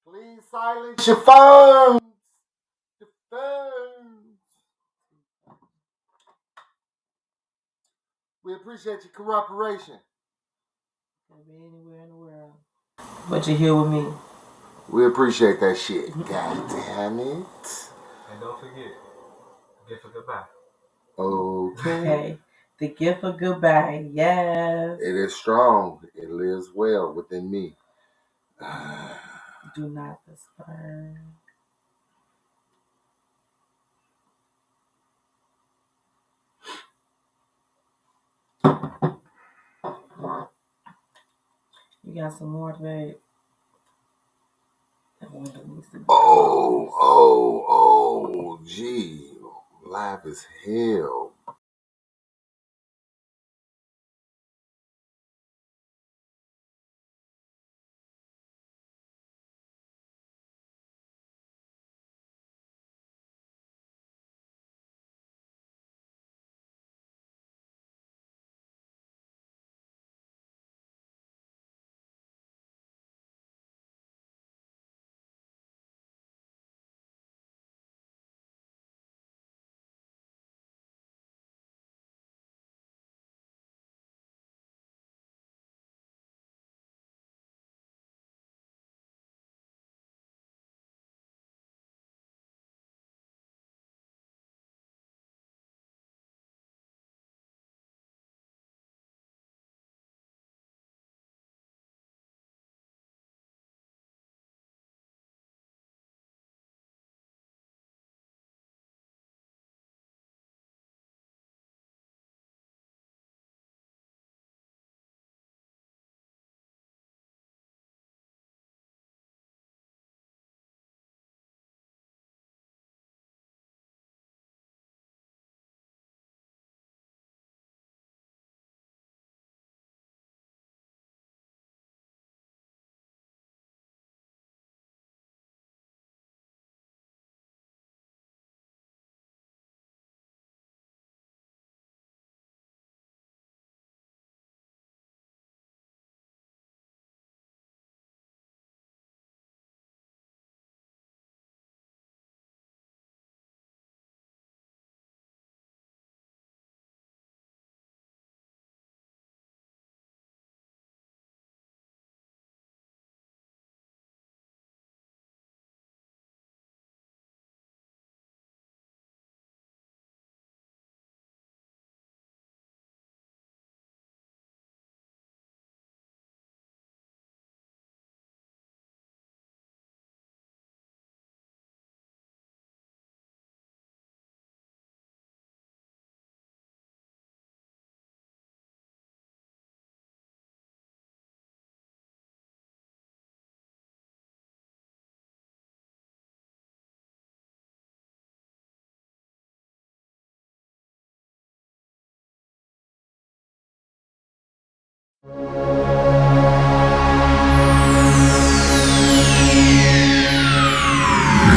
Please silence your phones. Your phones. We appreciate your cooperation. Can be anywhere in the world. But you're here with me. We appreciate that shit. God damn it. And don't forget, gift of goodbye. Okay. The gift of goodbye. Yes. It is strong. It lives well within me. Do not disturb. You got some more, babe. That window needs to be Oh, gee. Live as hell.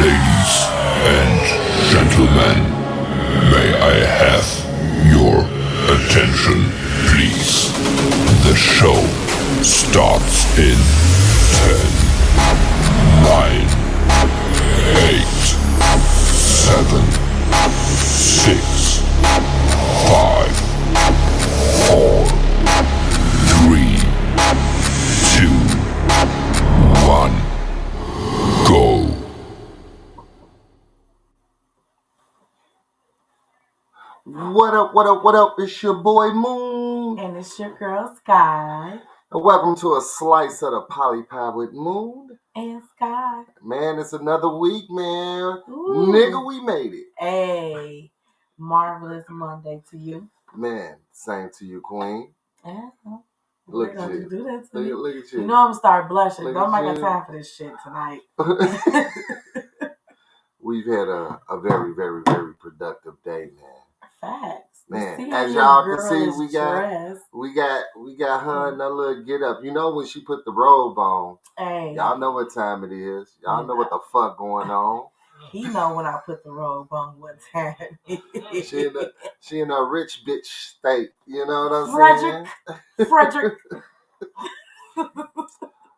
Ladies and gentlemen, may I have your attention, please? The show starts in 10, 9, 8, 7, 6, 5, 4, 3, 2, 1, go. What up? It's your boy Moon. And it's your girl Sky. And welcome to a slice of the Poly Pie with Moon. And Sky. Man, it's another week, man. Ooh. Nigga, we made it. Hey, marvelous Monday to you. Man, same to you, Queen. Yeah. Look at you. Do that to me. Look at you. You know I'm gonna start blushing. Look Don't at make you. time for this shit tonight. We've had a very, very, very productive day, man. Facts. Man, as y'all can see, we got her in that little get up. You know when she put the robe on. Hey. Y'all know what time it is. Y'all know what the fuck going on. He know when I put the robe on what time. She in a rich bitch state. You know what I'm saying? Frederick.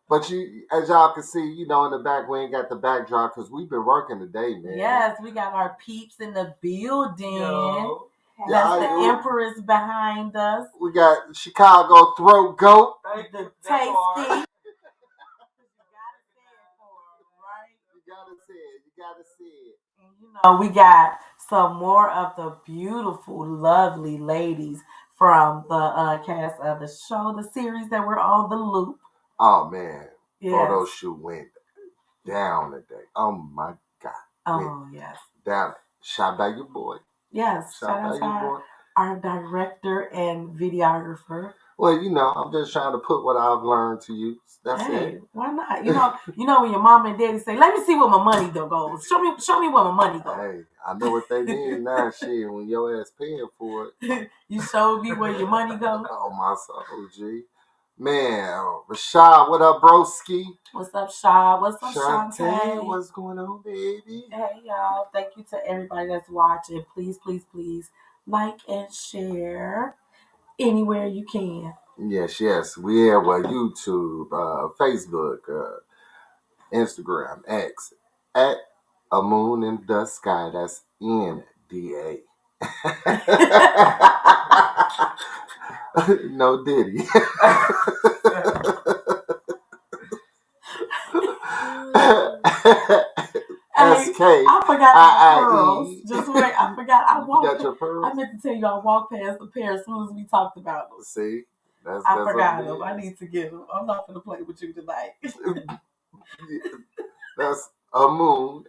But as y'all can see, in the back, we ain't got the backdrop because we've been working today, man. Yes, we got our peeps in the building. Yo. That's the Empress behind us. We got Chicago Throat Goat. The Tasty. You gotta see it. And we got some more of the beautiful, lovely ladies from the cast of the show, the series that we're on, The Loop. Oh man, yes. Photo shoot went down today. Oh my God. Oh yes. Down. Shot by your boy. Yes. Shout out to our director and videographer. Well, I'm just trying to put what I've learned to use. That's it. Why not? When your mom and daddy say, "Let me see where my money goes. Show me where my money goes." Hey, I know what they mean now. Shit, when your ass paying for it, you showed me where your money goes. Oh my soul, G. Man, Rashad, what up, broski? What's up, Shaw? What's up, Shantae? What's going on, baby? Hey, y'all. Thank you to everybody that's watching. Please, please, please like and share anywhere you can. Yes. We have YouTube, Facebook, Instagram, X, at A Moon in the Sky. That's NDA. No Diddy. SK. I forgot my pearls. Just wait, I forgot. You got your pearls? I meant to tell you I walked past the pair as soon as we talked about them. See? I forgot them. I need to get them. I'm not going to play with you tonight. That's A Moon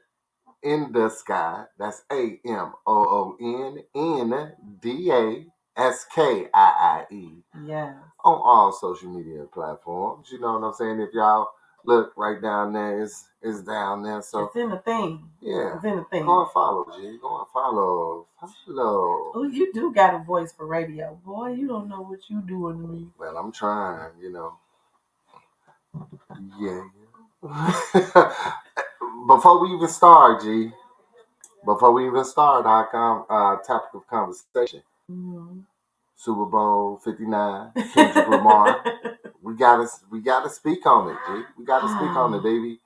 in the Sky. That's AMOONNDASKIIE. Yeah. On all social media platforms. You know what I'm saying? If y'all look right down there, it's down there. So it's in the thing. Yeah. It's in the thing. Go and follow, G. Go and follow. Oh, you do got a voice for radio. Boy, you don't know what you doing to me. Well, I'm trying, Yeah. Before we even start, G. Before we even start our topic of conversation. Mm-hmm. Super Bowl 59, Kendrick Lamar. We gotta speak on it, G. We gotta speak on it, baby.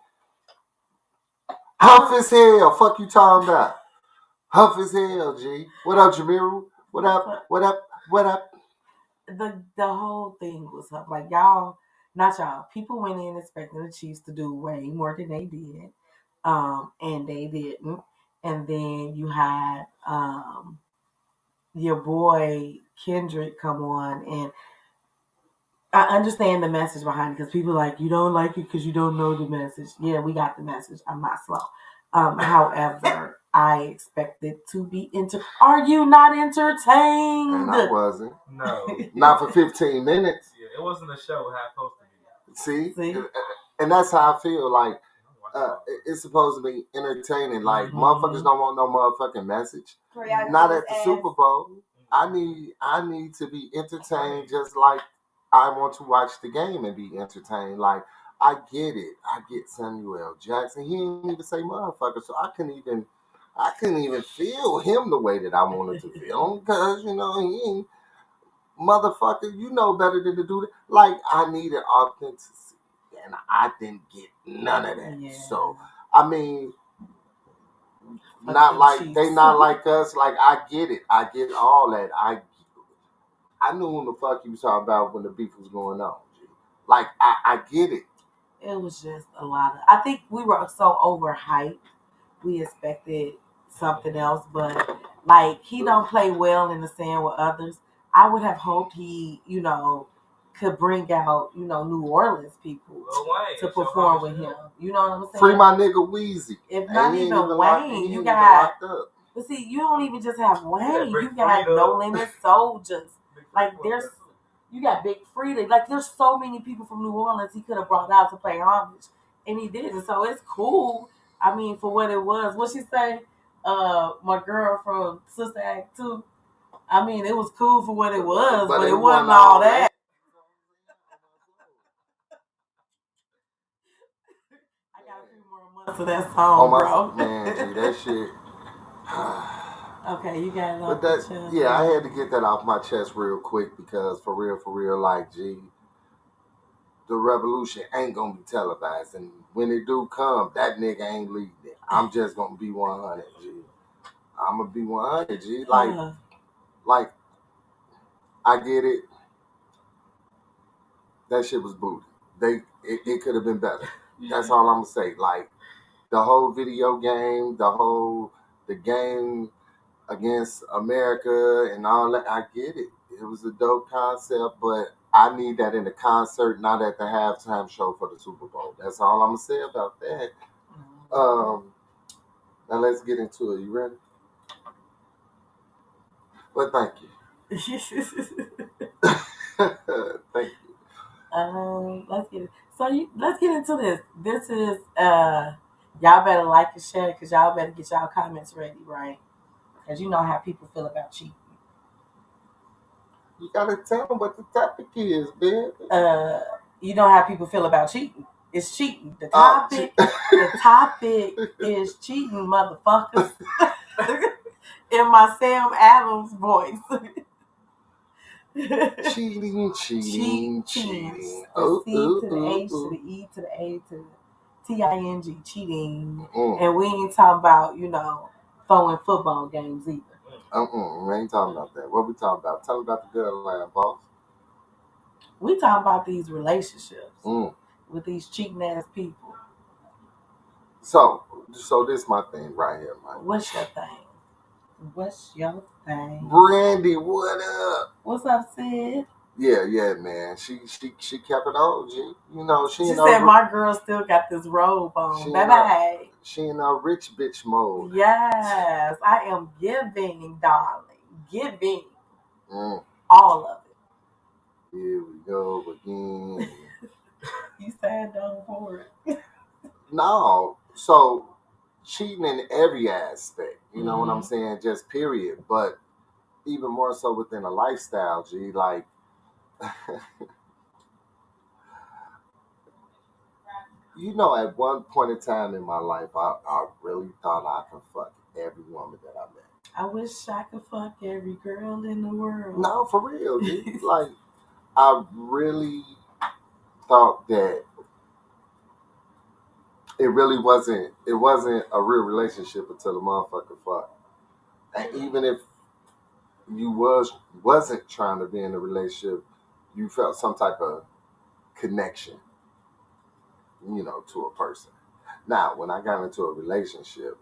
Huff as hell. Fuck you talking about. Huff as hell, G. What up, Jamiru? What up? The whole thing was huff. Like y'all, not y'all. People went in expecting the Chiefs to do way more than they did. And they didn't. And then you had your boy Kendrick come on, and I understand the message behind it because people are like, you don't like it because you don't know the message. Yeah, we got the message. I'm not slow. However, I expect it to be Are you not entertained? And I wasn't. No. Not for 15 minutes. Yeah, it wasn't a show how it's supposed to be. See? And that's how I feel. Like, it's supposed to be entertaining. Like, motherfuckers don't want no motherfucking message. Not at the Super Bowl. I need to be entertained just like I want to watch the game and be entertained. Like, I get it. I get Samuel Jackson. He didn't even say motherfucker, so I couldn't even feel him the way that I wanted to feel him because, he ain't motherfucker, you know better than to do that. Like, I needed authenticity, and I didn't get none of that. Yeah. So, I mean, not like they not like us. Like, I get it. I get all that. I knew what the fuck you was talking about when the beef was going on. Like, I get it. It was just a lot of... I think we were so overhyped. We expected something else, but, like, he don't play well in the sand with others. I would have hoped he, could bring out, New Orleans people to perform with him. You know what I'm saying? Free my nigga Wheezy. If not even Wayne, you got... But see, you don't even just have Wayne. You got No Limit Soldiers. Like, you got Big Frida. Like, there's so many people from New Orleans he could have brought out to play homage, and he didn't. So it's cool. I mean, for what it was. What she say? My girl from Sister Act 2. I mean, it was cool for what it was, but it wasn't all that. I got a few more months of that song, bro. Man, that shit. Okay, you got it off your chest. Yeah, I had to get that off my chest real quick because for real, like, G, the revolution ain't gonna be televised, and when it do come, that nigga ain't leading it. I'm just gonna be 100, G. I'm gonna be 100, G. Like, I get it. That shit was booty. It could have been better. That's all I'm gonna say. Like, the whole video game, the game against America and all that, I get it. It was a dope concept, but I need that in the concert, not at the halftime show for the Super Bowl. That's all I'm gonna say about that. Now let's get into it. You ready? Well, thank you. Thank you. Let's get it. Let's get into this. This is y'all better like and share because y'all better get y'all comments ready, right? Because you know how people feel about cheating. You gotta tell them what the topic is, man. You know how people feel about cheating. It's cheating. The topic is cheating, motherfuckers. In my Sam Adams voice. Cheating. The C to the H to the E to the A to the TING, cheating. And we ain't talking about, throwing football games either. We ain't talking about that. What we talking about? Tell me about the LaLa Land, boss. We talking about these relationships with these cheating ass people. So this is my thing right here, man. What's your thing? Brandy, what up? What's up, Sid? Yeah, man. She kept it on, G. She said my girl still got this robe on. Bye-bye. She in a rich bitch mode. Yes, I am giving, darling. Giving. All of it. Here we go again. You said don't for it. No. So cheating in every aspect. You know what I'm saying? Just period. But even more so within a lifestyle, G. Like, at one point in time in my life, I really thought I could fuck every woman that I met. I wish I could fuck every girl in the world. No, for real, G. Like, I really thought that it wasn't a real relationship until the motherfucker fucked. And even if you wasn't trying to be in a relationship, you felt some type of connection, to a person. Now, when I got into a relationship,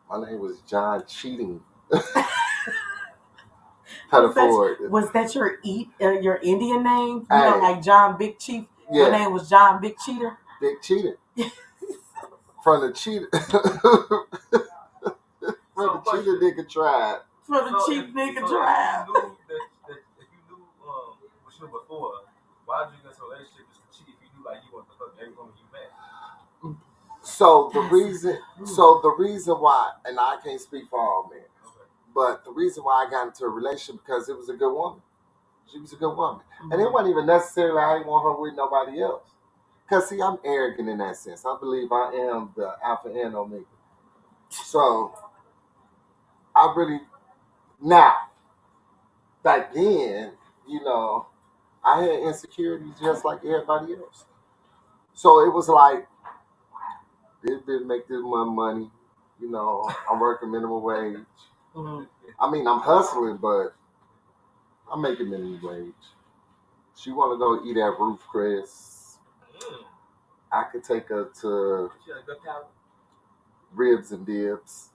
my name was John Cheating. Was that your Indian name? Like John Big Chief? Yeah. Your name was John Big Cheater? Big Cheater. From the cheater. From the cheater nigga tribe. From the cheap nigga tribe. If you knew what you knew before, why did you get into a relationship just to cheat if you knew like you want to fuck every woman you met? So the reason why, and I can't speak for all men, but the reason why I got into a relationship because it was a good woman. She was a good woman. And it wasn't even necessarily I didn't want her with nobody else. Because, see, I'm arrogant in that sense. I believe I am the Alpha and Omega. So, I really, now, back then, I had insecurities just like everybody else. So, it was like, this bitch make this much money. I'm working minimum wage. I mean, I'm hustling, but I'm making minimum wage. She want to go eat at Ruth Chris. I could take her to Ribs and Dibs.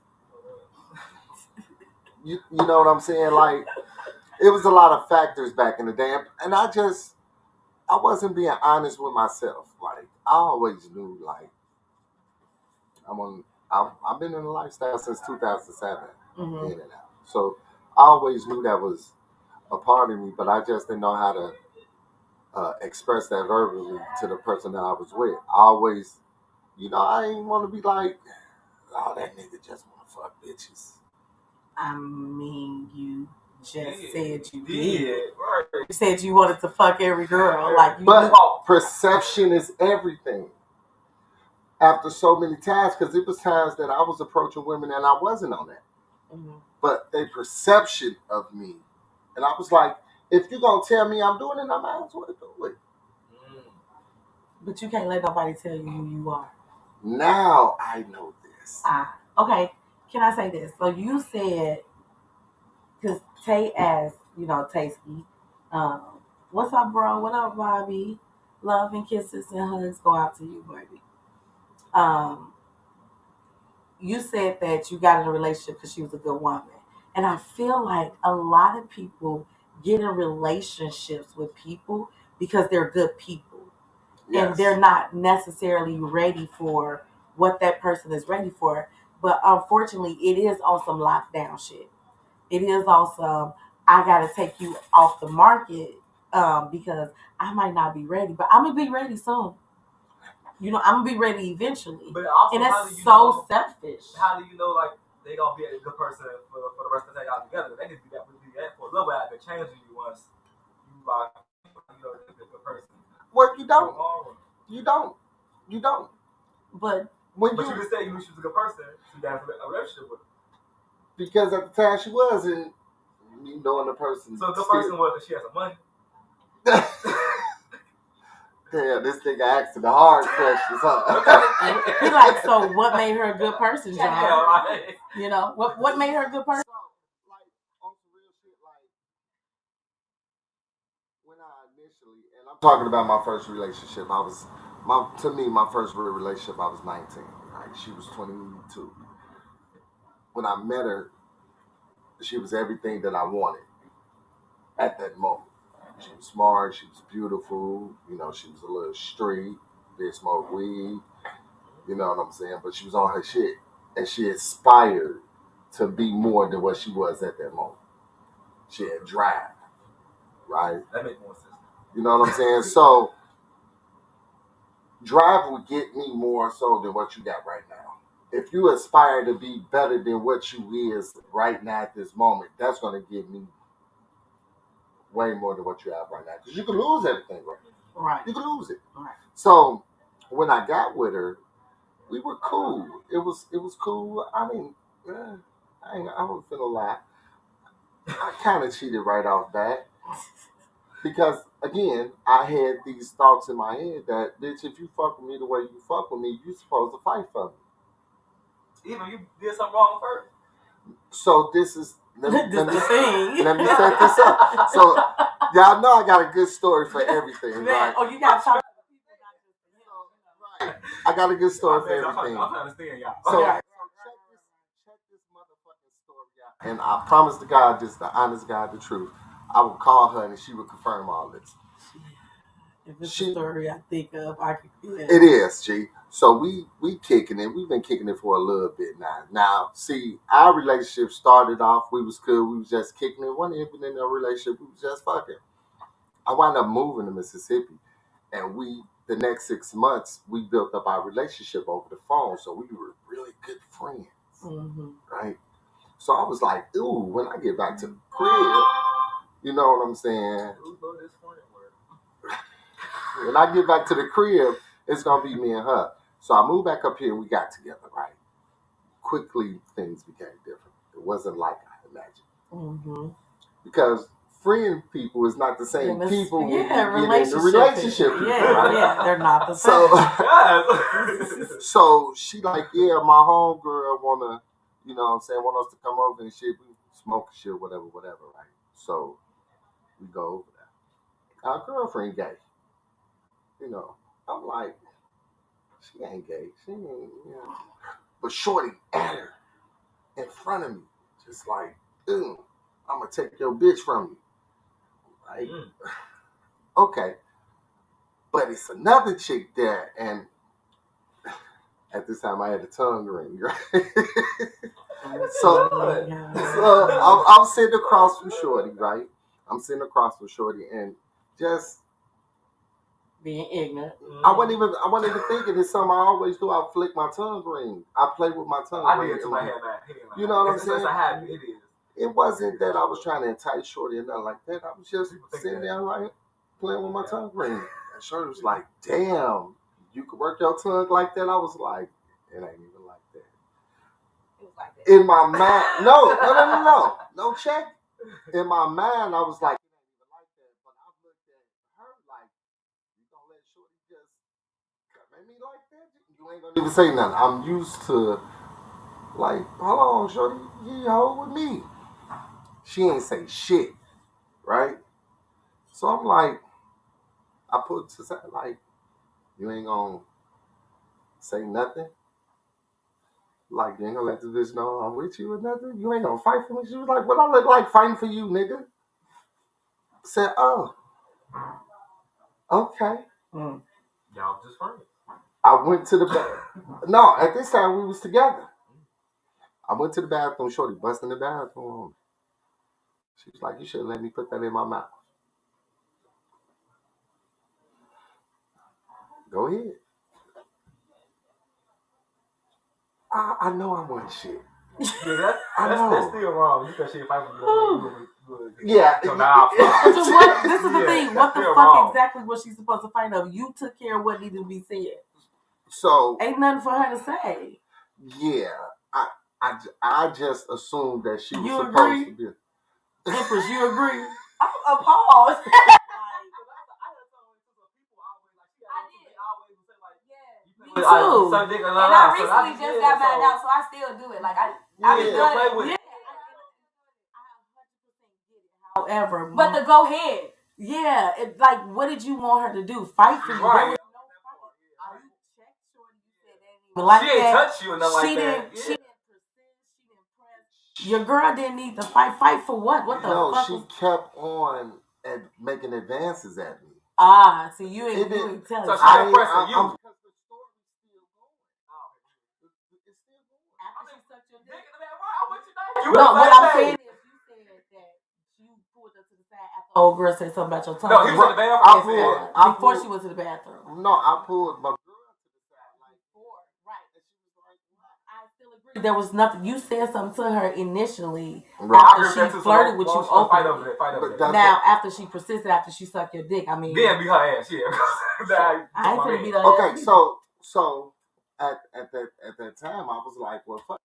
You know what I'm saying? Like, it was a lot of factors back in the day. And I wasn't being honest with myself. Like, I always knew, like, I've been in a lifestyle since 2007, in and out. So I always knew that was a part of me, but I just didn't know how to express that verbally to the person that I was with. I always, I didn't want to be like, oh, that nigga just want to fuck bitches. I mean, you just said you did. You said you wanted to fuck every girl. But perception is everything. After so many times, because it was times that I was approaching women and I wasn't on that. But their perception of me, and I was like, If you're going to tell me I'm doing it, I might as well do it. But you can't let nobody tell you who you are. Now I know this. Okay. Can I say this? So you said, because Tay asked, Taysky, what's up, bro? What up, Bobby? Love and kisses and hugs go out to you, baby. You said that you got in a relationship because she was a good woman. And I feel like a lot of people get in relationships with people because they're good people. Yes. And they're not necessarily ready for what that person is ready for. But unfortunately, it is on some lockdown shit. It is on some, I got to take you off the market because I might not be ready. But I'm going to be ready soon. I'm going to be ready eventually. But also, and that's so selfish. How do you know, like, they going to be a good person for the rest of the day out together? They need to do that for a little while. They're changing you once you, like, a good person. Well, you don't. You don't. But you just said you knew she was a good person, so you got a relationship with her. Because at the time she was, and you knowing the person. So the person was that she has some money. Damn, this nigga asking the hard questions, huh? He's like, so what made her a good person, John? Yeah, right. What made her a good person? So, like, on some real shit, like, when I initially, and I'm talking about my first relationship, my first real relationship, I was 19, right? She was 22. When I met her, she was everything that I wanted at that moment. She was smart, she was beautiful, she was a little street, did smoke weed, you know what I'm saying? But she was on her shit. And she aspired to be more than what she was at that moment. She had drive, right? That makes more sense. You know what I'm saying? So, drive would get me more so than what you got right now. If you aspire to be better than what you is right now at this moment, that's going to give me way more than what you have right now. Because you can lose everything right now. Right. You can lose it. Right. So when I got with her, we were cool. It was cool. I mean, I wouldn't feel a lie. I kind of cheated right off bat. Because, again, I had these thoughts in my head that, bitch, if you fuck with me the way you fuck with me, you're supposed to fight for me. Even you did something wrong first. So this is... Let me set this up. So, y'all know I got a good story for everything, right? Oh, you got to talk to the people. Right. I got a good story for everything. I'm trying to understand y'all. So, check this motherfucking story out. And I promise to God, just the honest God, the truth, I would call her and she would confirm all this. If it's a story I think of, I can do it. It is, G. So we kicking it. We've been kicking it for a little bit now. Now, see, our relationship started off, we was cool. We was just kicking it. Wasn't even in a relationship. We was just fucking. I wound up moving to Mississippi. And the next 6 months, we built up our relationship over the phone. So we were really good friends. Mm-hmm. Right? So I was like, ooh, when I get back to the crib, you know what I'm saying? When I get back to the crib, it's going to be me and her. So I moved back up here and we got together, right? Quickly, things became different. It wasn't like I imagined. Mm-hmm. Because friend people is not the same people when you get in a relationship. Yeah, they're not the same. So she like, yeah, my homegirl want us to come over and shit. We smoke shit, whatever, right? So we go over there. Our girlfriend gay. I'm like, she ain't gay. She ain't, But shorty at her in front of me, just like, I'm going to take your bitch from you. Like, okay. But it's another chick there, and at this time I had a tongue ring, right? So I'm sitting across from shorty, right? And just being ignorant. I wasn't even thinking it's something I always do. I flick my tongue ring. I play with my tongue ring. I did too. I had that. You know what I'm saying? It's a habit. It is. It wasn't that I was trying to entice shorty or nothing like that. I was just sitting there like playing with my tongue ring. And shorty was like, damn, you could work your tongue like that? I was like, it ain't even like that. It was like that. In my mind, no, check. In my mind, I was like, it ain't even like shorty just come at me like that, you ain't gonna even say nothing. I'm used to like, hold on, shorty, you hold with me. She ain't say shit, right? So I'm like, I put to say like, you ain't gonna say nothing. Like, you ain't gonna let this bitch know I'm with you or nothing. You ain't gonna fight for me. She was like, what I look like fighting for you, nigga? I said, oh, okay. Y'all just friends. I went to the no, at this time we was together. I went to the bathroom, shorty busting the bathroom. She was like, you should let me put that in my mouth. Go ahead. I know I wasn't shit. Yeah, that's still wrong. You said shit fight with you. Yeah. So now this is the thing. What the fuck wrong. Exactly was she supposed to find out? You took care of what needed to be said. So ain't nothing for her to say. Yeah. I just assumed that she was you supposed to be. Empress, you agree? I'm appalled. Me too. And I recently just got mine out, so I still do it. Like I be play with it. However, but to go ahead. Yeah, like, what did you want her to do? Fight for you? Right. Like she ain't touch you or nothing like that. She didn't press. Your girl didn't need to fight. Fight for what? What the fuck? No, she kept on and making advances at me. See, you ain't telling. So she ain't pressing you. No, what I'm saying is you said that you pulled her to the side after the old girl said something about your tongue. No, he was in the bathroom. Before she went to the bathroom. No, I pulled my girl to the side like before. Right. And she was like, I still agree. There was nothing. You said something to her initially after she flirted with you openly. Fight over that. Now, after she persisted, after she sucked your dick, I mean. Then beat her ass, yeah. I ain't finna beat her ass. Okay, either. so at that time, I was like, well, fuck.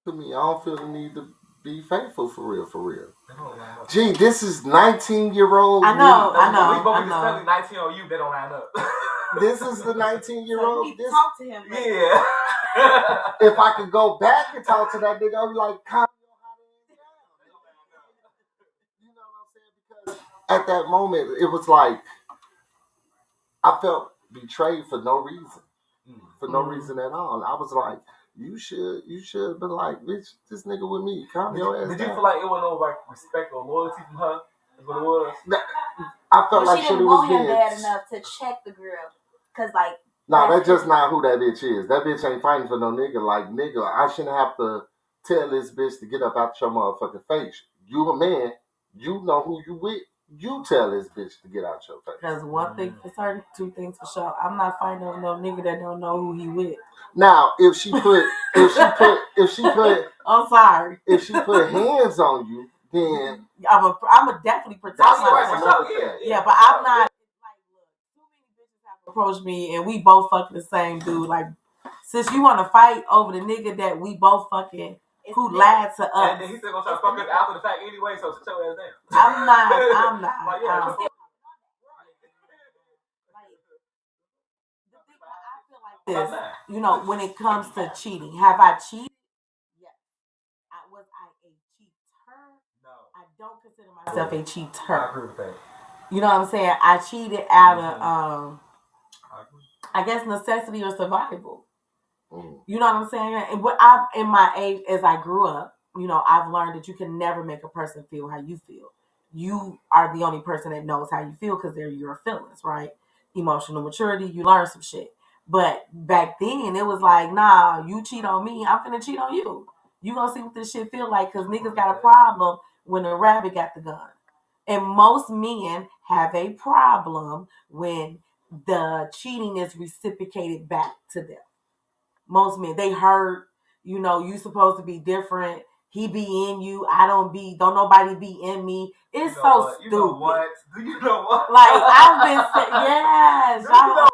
To me, I don't feel the need to be faithful for real. Gee, this is 19-year-old. I know. We both just telling 19-year-old you, they don't line up. This is the 19-year-old. So talk to him. Yeah. If I could go back and talk to that nigga, I'd be like, calm your hot ass down. You know what I'm saying? Because at that moment, it was like I felt betrayed for no reason. For no reason at all. And I was like, you should have been like, bitch, this nigga with me. Calm your ass down. Did you feel like it was no like respect or loyalty from her? That's what it was? I felt like she didn't want him bad enough to check the girl. Cause like that's just not who that bitch is. That bitch ain't fighting for no nigga. Like, nigga, I shouldn't have to tell this bitch to get up out your motherfucking face. You a man, you know who you with. You tell this bitch to get out your face. Because one thing for certain, two things for sure. I'm not fighting over no nigga that don't know who he with. Now, if she put I'm sorry. If she put hands on you, then I'm a definitely protect myself. Yeah, but I'm not like, look, too many bitches have approached me and we both fucking the same dude. Like, since you want to fight over the nigga that we both fucking who lied to us. And then he's still gonna try to fuck us after the fact anyway, so sit your ass down. I'm not. Like, yeah, the thing I feel like this, you know, when it comes to cheating, have I cheated? Yes. Was I a cheater? No. I don't consider myself a cheater. I agree with that. You know what I'm saying? I cheated out of I guess necessity or survival. You know what I'm saying? And what in my age, as I grew up, you know, I've learned that you can never make a person feel how you feel. You are the only person that knows how you feel because they're your feelings, right? Emotional maturity, you learn some shit. But back then, it was like, nah, you cheat on me, I'm finna cheat on you. You gonna see what this shit feel like because niggas got a problem when the rabbit got the gun. And most men have a problem when the cheating is reciprocated back to them. Most men, they hurt, you know, you supposed to be different. He be in you, don't nobody be in me. It's so what? stupid. You know what? Do you know what? Like, I've been saying, yes. Do you know what? Like,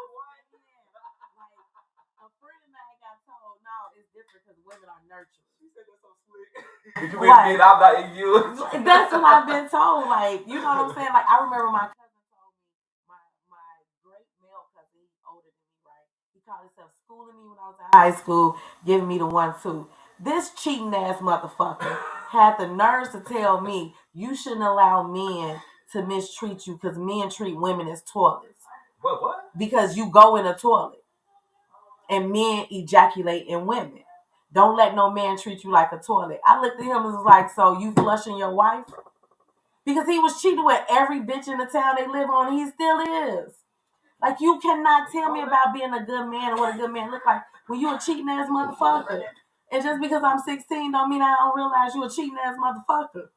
a friend of mine got told, no, it's different because women are nurturing. She said that's so sweet. Did you really mean I'm not in you? That's what I've been told. Like, you know what I'm saying? Like, I remember my cousin told me, my call himself schooling me when I was in high school, giving me the 1-2. This cheating ass motherfucker had the nerves to tell me you shouldn't allow men to mistreat you because men treat women as toilets. What? Because you go in a toilet and men ejaculate in women. Don't let no man treat you like a toilet. I looked at him and was like, so you flushing your wife? Because he was cheating with every bitch in the town they live on, and he still is. Like, you cannot tell me about being a good man and what a good man look like when you a cheating ass motherfucker. And just because I'm 16 don't mean I don't realize you a cheating ass motherfucker.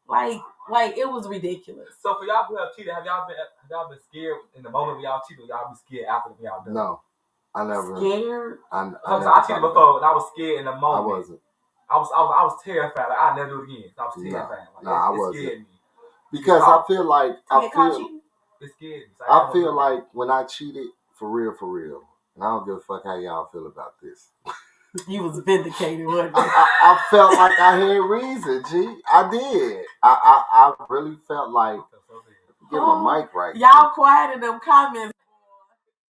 Like it was ridiculous. So for y'all who have cheated, have y'all been scared in the moment when y'all cheated, or y'all be scared after y'all done? No. I never scared. I cheated before, and I was scared in the moment. I wasn't. I was terrified. Like, I'd never do it again. I was terrified. I it wasn't. scared me. Because I feel like it scared me. So I feel like when I cheated, for real, and I don't give a fuck how y'all feel about this. You was vindicated, wasn't you? I felt like I had reason, G. I did. I really felt like get my mic right. Y'all quiet in them comments.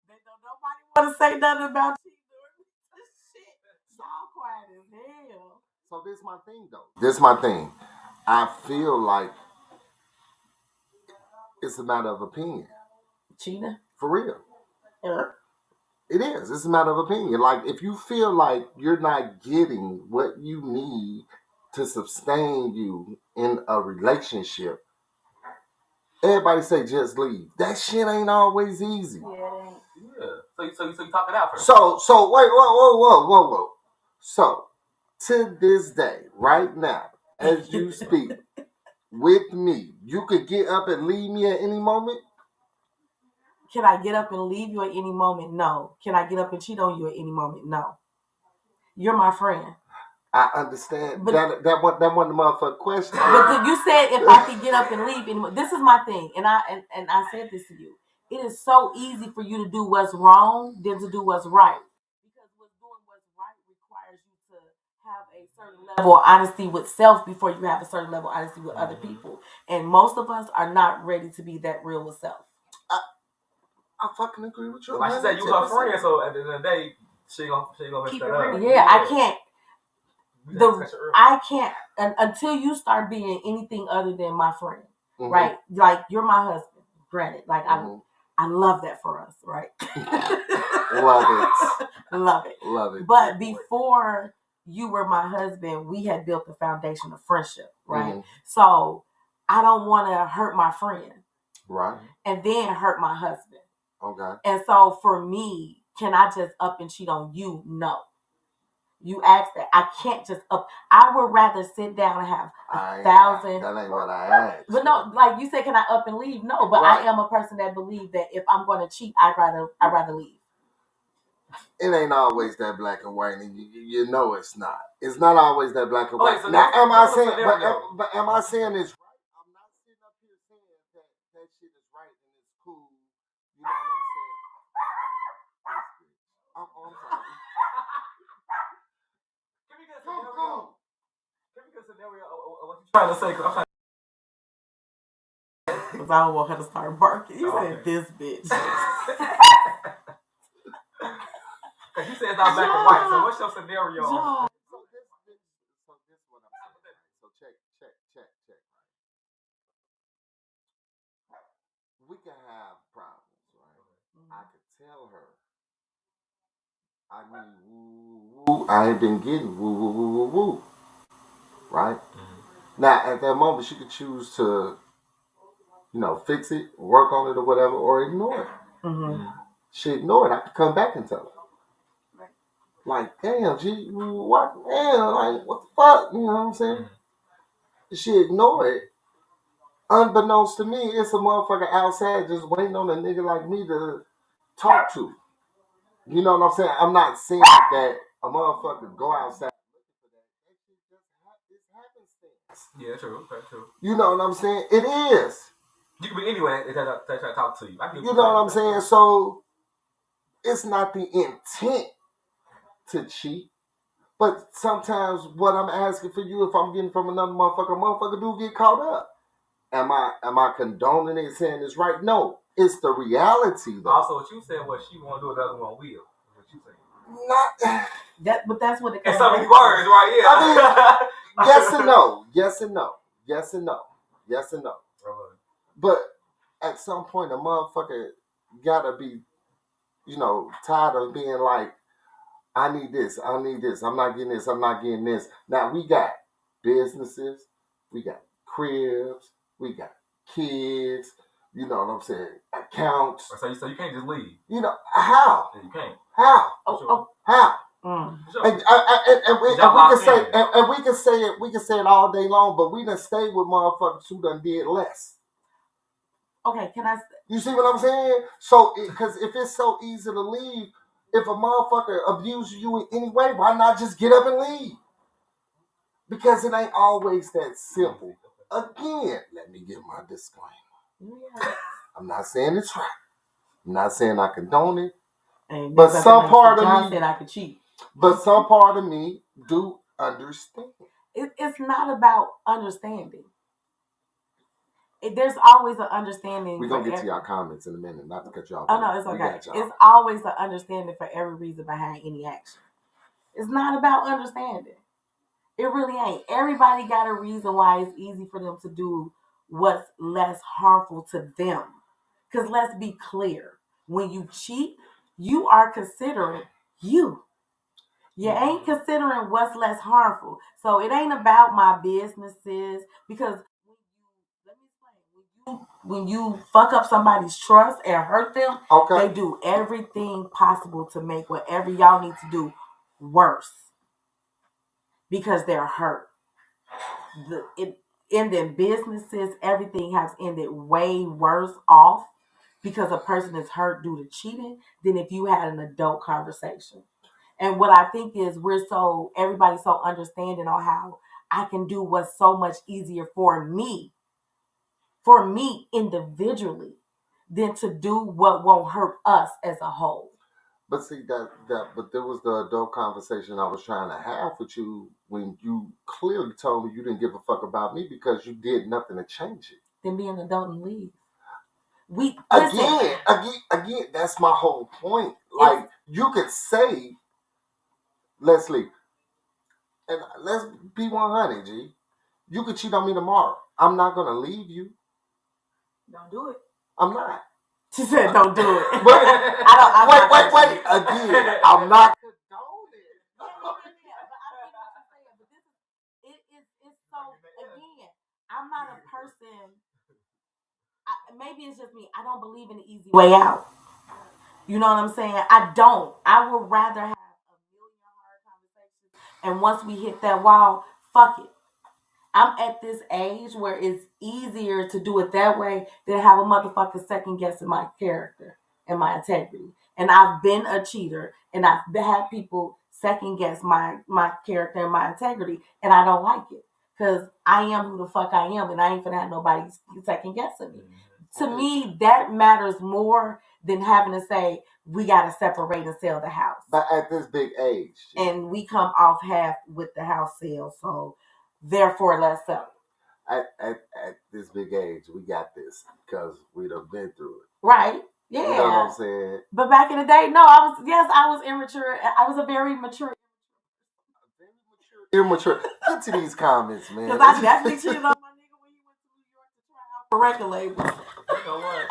Nobody want to say nothing about you doing shit. Y'all quiet as hell. So this is my thing, though. This is my thing. I feel like it's a matter of opinion. Cheetah? For real. Yeah. It is. It's a matter of opinion. Like, if you feel like you're not getting what you need to sustain you in a relationship, everybody say just leave. That shit ain't always easy. Yeah, it ain't. Yeah. So you talk it out first. So wait, whoa. So, to this day, right now, as you speak, with me, you could get up and leave me at any moment? Can I get up and leave you at any moment? No. Can I get up and cheat on you at any moment? No. You're my friend. I understand. But that wasn't the motherfucking question. But you said if I could get up and leave anymore. This is my thing, and I said this to you. It is so easy for you to do what's wrong than to do what's right. Because doing what's right requires you to have a certain level of honesty with self before you have a certain level of honesty with other people. And most of us are not ready to be that real with self. I fucking agree with you. Like she said, you her friend, so at the end of the day, she ain't gonna mess that up. Yeah, I can't. I can't until you start being anything other than my friend, right? Like you're my husband. Granted, like I love that for us, right? Love it. But before you were my husband, we had built the foundation of friendship, right? So I don't want to hurt my friend, right? And then hurt my husband. Okay. And so for me, can I just up and cheat on you? No. You asked that. I can't just up. I would rather sit down and have 1,000. That ain't what I asked. But no, like you said, can I up and leave? No, but right. I am a person that believes that if I'm going to cheat, I'd rather leave. It ain't always that black and white, and you know it's not. It's not always that black and white. So now, am I saying? But am I saying it's right? I'm not sitting up here saying that shit is right and it's cool. You know what I'm saying? I'm sorry. Give me a scenario of what you're trying to say. Because I don't want her to start barking. You said this bitch. You said it's not black and white. So what's your scenario? So this is what I'm saying. So check. We can have problems, right? I could tell her I need woo. I ain't been getting woo. Right? Now, at that moment, she could choose to, fix it, work on it or whatever, or ignore it. She ignored it. I could come back and tell her. Right. Like, damn, G, what? Damn, like, what the fuck? You know what I'm saying? She ignored it. Unbeknownst to me, it's a motherfucker outside just waiting on a nigga like me to talk to. You know what I'm saying? I'm not saying that a motherfucker go outside looking for that. It's happenstance. Yeah, true. That's true. You know what I'm saying? It is. You can be anywhere if they try to talk to you. You know what I'm saying? So it's not the intent to cheat. But sometimes what I'm asking for you, if I'm getting from another motherfucker do get caught up. Am I condoning it, saying it's right? No. It's the reality, though. Also, what you said was she want to do it, the other one will. you say? Not that, but that's what it In comes so down many to. words, right? Yeah. I mean, yes and no. Yes and no. Yes and no. Yes and no. But at some point, a motherfucker gotta be, tired of being like, I need this, I need this, I'm not getting this, I'm not getting this. Now we got businesses, we got cribs, we got kids, you know what I'm saying, accounts. So you can't just leave. How? Yeah, you can't. How? How? Sure. And we can say it all day long, but we done stayed with motherfuckers who done did less. Okay, can I? You see what I'm saying? So, because if it's so easy to leave, if a motherfucker abuses you in any way, why not just get up and leave? Because it ain't always that simple. Again, let me give my disclaimer. Yeah. I'm not saying it's right. I'm not saying I condone it. But some part of me said I could cheat. But some part of me do understand. It's not about understanding. There's always an understanding. We're going to get to y'all comments in a minute, not to cut y'all off. Oh, no, it's okay. It's always an understanding for every reason behind any action. It's not about understanding. It really ain't. Everybody got a reason why it's easy for them to do what's less harmful to them. Because let's be clear. When you cheat, you are considering you. You ain't considering what's less harmful. So it ain't about my businesses. Because when you fuck up somebody's trust and hurt them, they do everything possible to make whatever y'all need to do worse. Because they're hurt. In their businesses, everything has ended way worse off because a person is hurt due to cheating than if you had an adult conversation. And what I think is everybody's so understanding on how I can do what's so much easier for me individually, than to do what won't hurt us as a whole. But see but there was the adult conversation I was trying to have with you when you clearly told me you didn't give a fuck about me because you did nothing to change it. Then be an adult and leave. Again, that's my whole point. Like, you could say, let's leave. And let's be 100, G. You could cheat on me tomorrow. I'm not going to leave you. Don't do it. I'm not. She said, "Don't do it." Wait. Again, I'm not condoning. It's so, again, I'm not a person. Maybe it's just me. I don't believe in the easy way out. You know what I'm saying? I don't. I would rather have a million hard conversations. And once we hit that wall, fuck it. I'm at this age where it's easier to do it that way than have a motherfucker second guessing my character and my integrity. And I've been a cheater, and I've had people second guess my character and my integrity, and I don't like it because I am who the fuck I am, and I ain't gonna have nobody second guessing me. To me, that matters more than having to say we gotta separate and sell the house. But at this big age, and we come off half with the house sale, so therefore let's sell it. At this big age, we got this because we'd have been through it. Right. Yeah. You know what I'm saying? But back in the day, no, I was immature. I was a very mature. Immature. Get to these comments, man. Because I definitely cheated on my nigga when he went to New York to try out for record labels. You know what?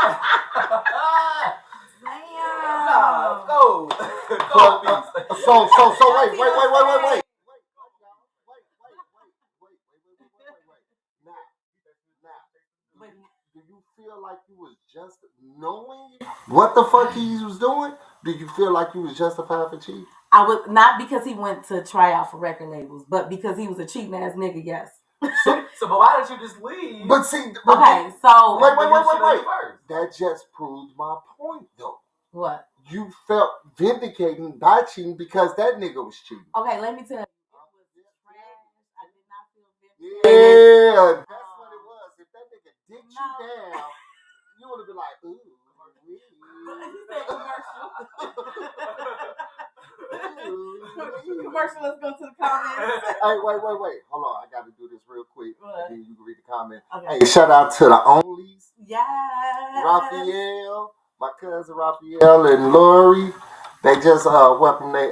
Damn. Nah, go. So wait. Now, do you feel like you was just knowing what the fuck he was doing? Did you feel like you was justified for cheating? I was not because he went to try out for record labels, but because he was a cheating ass nigga. Yes. So but why did you just leave? But see, okay, so wait. That just proves my point, though. What? You felt vindicating by cheating because that nigga was cheating. Okay, let me tell you. I did not feel vindicated. Yeah, that's what it was. If that nigga dicked you down, you would have been like, ooh. He said commercial. Commercial, let's go to the comments. Hey, wait. Hold on. I got to do this real quick. Then you can read the comment. Okay. Hey, shout out to the Onlys. Yes. Raphael, my cousin Raphael and Lori. They just weapon they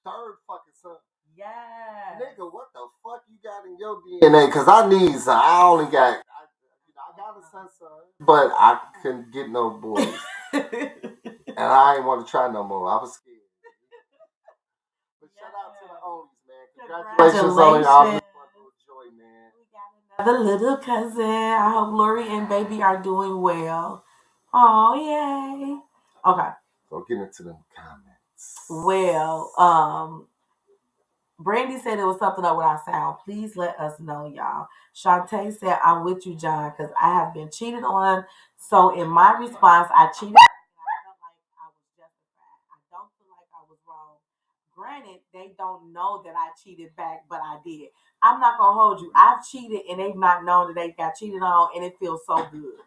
third fucking son. Yeah. Nigga, what the fuck you got in your DNA? Cause I need some. I only got I got a son, but I couldn't get no boys. And I ain't want to try no more. I was scared. But shout out to the Onlys, man. Congratulations on y'all. Joy, man. We got another little cousin. I hope Lori and baby are doing well. Oh, yay. Okay. So get into them comments. Well, Brandy said there was something up with our sound. Please let us know, y'all. Shantae said, I'm with you, John, because I have been cheated on. So in my response, I cheated and I felt like I was justified. I don't feel like I was wrong. Granted, they don't know that I cheated back, but I did. I'm not going to hold you. I've cheated and they've not known that they got cheated on, and it feels so good.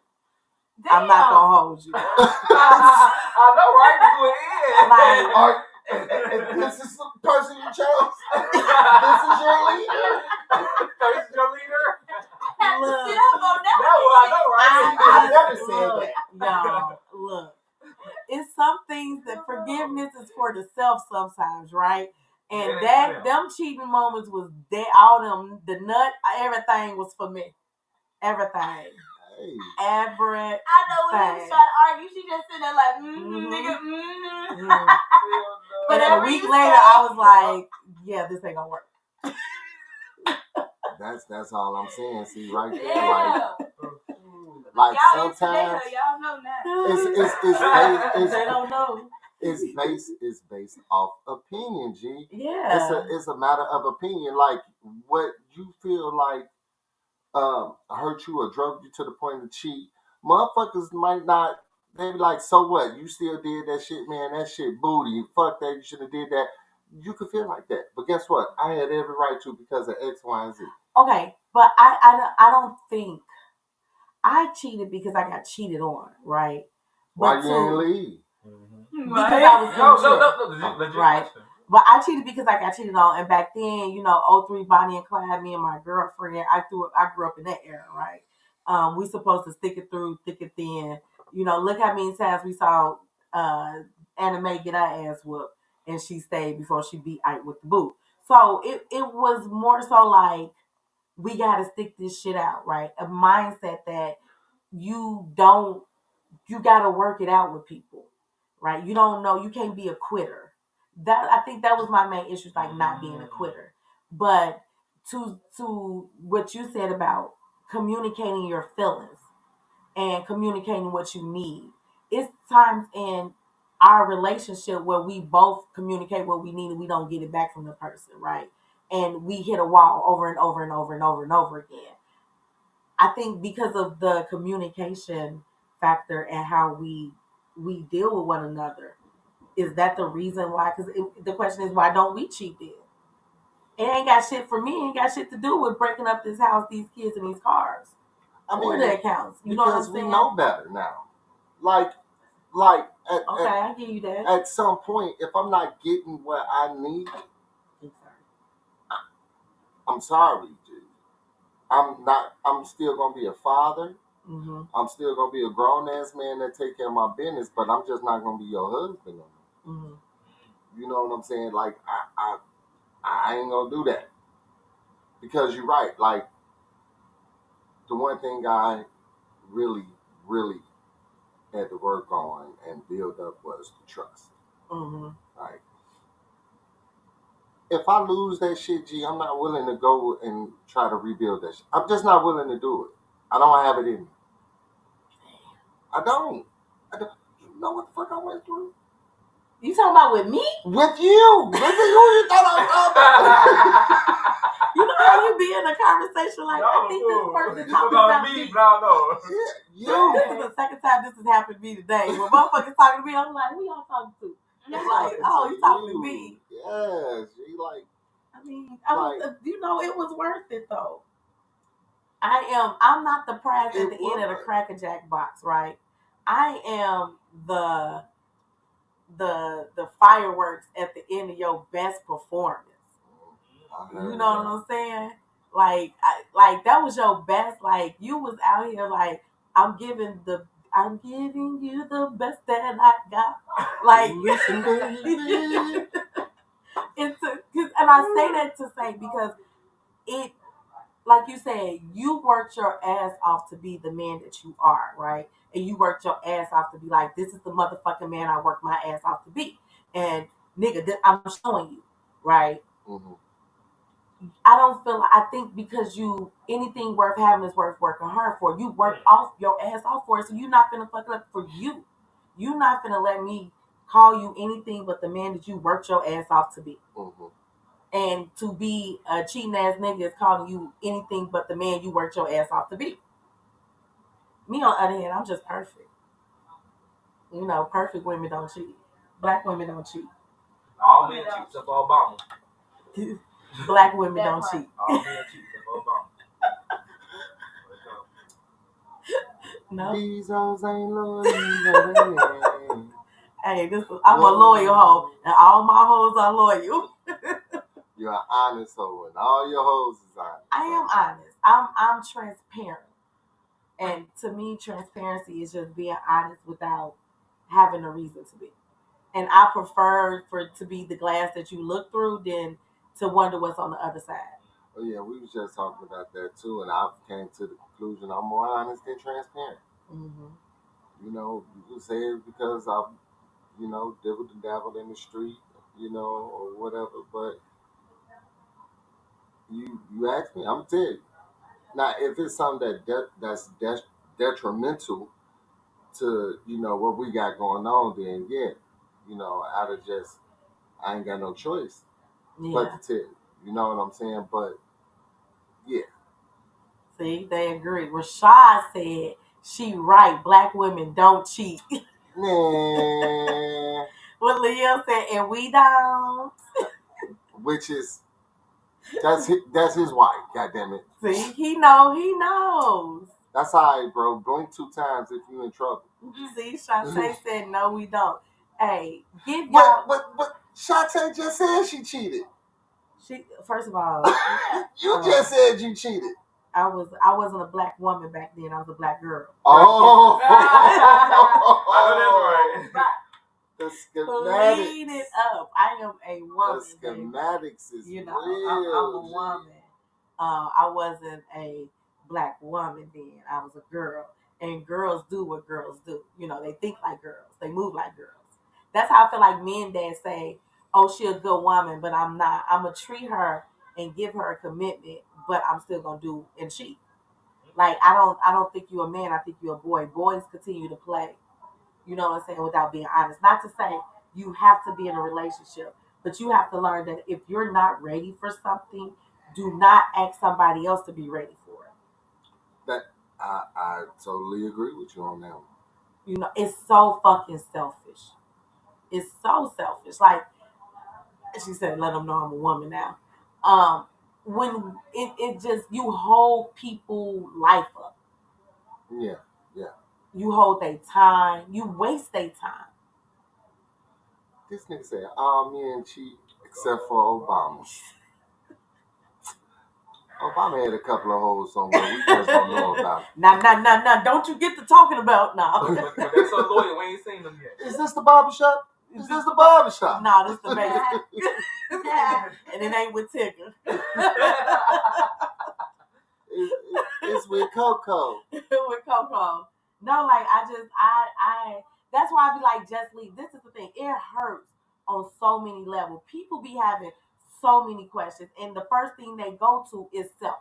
Damn. I'm not going to hold you. I know, right? This is the person you chose. This is your leader. This is your leader. Look, I know, right? I never said that. Y'all, look. It's some things that forgiveness is for the self sometimes, right? And them cheating moments was all them, the nut, everything was for me. Everything. Everything. I know when he was trying to argue, she just sitting there like, nigga, But then a week later, I was like, yeah, this ain't gonna work. That's all I'm saying. See, right there, yeah. like y'all sometimes y'all know now. It's they don't know. It's based off opinion, G. Yeah. It's a matter of opinion. Like what you feel like hurt you or drove you to the point of cheat. Motherfuckers might not. They be like, so what? You still did that shit, man. That shit booty. Fuck that. You should have did that. You could feel like that, but guess what? I had every right to because of X, Y, and Z. Okay, but I don't think I cheated because I got cheated on, right? Why you ain't leave? Because I was No, right. But I cheated because I got cheated on, and back then, 03 Bonnie and Clyde, me and my girlfriend, I grew up in that era, right? We supposed to stick it through thick and thin. Look how many times we saw Anime get our ass whooped, and she stayed before she beat Ike with the boot. So it was more so like, we got to stick this shit out, right? A mindset that you got to work it out with people, right? You don't know, you can't be a quitter. I think that was my main issue, like not being a quitter. But to what you said about communicating your feelings and communicating what you need, it's times in our relationship where we both communicate what we need and we don't get it back from the person, right? And we hit a wall over and over and over and over and over again. I think because of the communication factor and how we deal with one another, is that the reason why? Because the question is, why don't we cheat then? It ain't got shit for me. It ain't got shit to do with breaking up this house, these kids, and these cars. Or the accounts. You know what I'm saying? Because we know better now. Like I give you that. At some point, if I'm not getting what I need, I'm sorry, dude. I'm still gonna be a father. Mm-hmm. I'm still gonna be a grown ass man that take care of my business, but I'm just not gonna be your husband. Mm-hmm. You know what I'm saying? Like I ain't gonna do that, because you're right. Like the one thing I really, really had to work on and build up was the trust. Mm-hmm. Like, if I lose that shit, G, I'm not willing to go and try to rebuild that shit. I'm just not willing to do it. I don't have it in me. I don't. You know what the fuck I went through? You talking about with me? With you. With who you thought I was talking about? You know how you be in a conversation like, I think this person talking about me. This is the second time this has happened to me today. When motherfuckers talking to me, I'm like, who y'all talking to? They're like, oh, you talking to me. Yes. Like, I mean, it was worth it though. I'm not the prize at the end of the Cracker Jack box, right? I am the fireworks at the end of your best performance. You know what I'm saying? Like that was your best. Like, you was out here like, I'm giving you the best that I got. Like, listen, baby. and I say that to say because it, like you said, you worked your ass off to be the man that you are, right? And you worked your ass off to be like, this is the motherfucking man I worked my ass off to be. And nigga, I'm showing you, right? Mm-hmm. I don't feel. I think because you anything worth having is worth working hard for. You worked off your ass off for it, so you're not gonna fuck it up for you. You're not gonna let me call you anything but the man that you worked your ass off to be. Mm-hmm. And to be a cheating ass nigga is calling you anything but the man you worked your ass off to be. Me on the other hand, I'm just perfect. You know, perfect women don't cheat. Black women don't cheat. All men cheat except for Obama. Black women don't cheat. All men cheat except for Obama. No. These hoes ain't loyal. Hey, I'm a loyal hoe, and all my hoes are loyal. You're an honest hoe, and all your hoes is honest. I am honest. I'm transparent, and to me, transparency is just being honest without having a reason to be. And I prefer for it to be the glass that you look through than to wonder what's on the other side. Oh yeah, we was just talking about that too, and I came to the conclusion I'm more honest than transparent. Mm-hmm. You know, you can say it because I've, dibbled and dabbled in the street, or whatever. But you ask me, I'm tell you. Now, if it's something that's detrimental to what we got going on, then yeah, out of just I ain't got no choice but to tell you. You know what I'm saying? But yeah. See, they agree. Rashad said she right. Black women don't cheat. Nah. What Leo said, and we don't. Which is that's his wife. God damn it. See, he knows. That's all right, bro. Blink 2 times if you in trouble. See, Shantae said no, we don't. Hey, give y'all. But Shantae just said she cheated. She first of all, you just said you cheated. I wasn't a black woman back then. I was a black girl. Oh, I know that's right. The schematics. Clean it up. I am a woman. The schematics is real. I'm a woman. I wasn't a black woman then. I was a girl. And girls do what girls do. They think like girls. They move like girls. That's how I feel like men that say, oh, she a good woman, but I'm not. I'm going to treat her and give her a commitment, but I'm still going to do and cheat. Like, I don't think you're a man. I think you're a boy. Boys continue to play. You know what I'm saying? Without being honest. Not to say you have to be in a relationship, but you have to learn that if you're not ready for something, do not ask somebody else to be ready for it. That I totally agree with you on that one. It's so fucking selfish. It's so selfish. Like she said, let them know I'm a woman now. When it just you hold people life up. Yeah. You hold their time. You waste their time. This nigga said, all men cheat except for Obama. Obama had a couple of hoes somewhere. We just don't know about it. Nah. Don't you get to talking about now. But they're so loyal, we ain't seen them yet. Is this the barbershop? Is this the barbershop? No, this the basic. And it ain't with Tigger. It's with Coco. With Coco. No, like I that's why I be like, just leave. This is the thing. It hurts on so many levels. People be having so many questions. And the first thing they go to is self.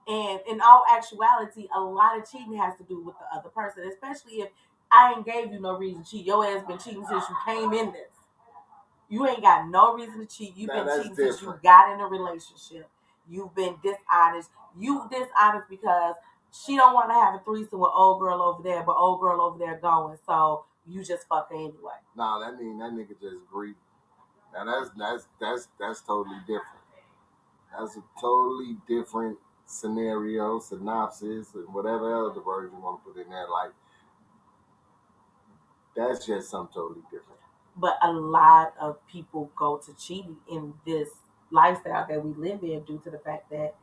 And in all actuality, a lot of cheating has to do with the other person, especially if I ain't gave you no reason to cheat. Your ass been cheating since you came in this. You ain't got no reason to cheat. You've been cheating since you got in a relationship. You've been dishonest. You dishonest because she don't want to have a threesome with old girl over there, but old girl over there going. So you just fuck her anyway. No, that mean that nigga just greedy. Now that's totally different. That's a totally different scenario, synopsis, and whatever other word you want to put in there. Like that's just something totally different. But a lot of people go to cheating in this lifestyle that we live in due to the fact that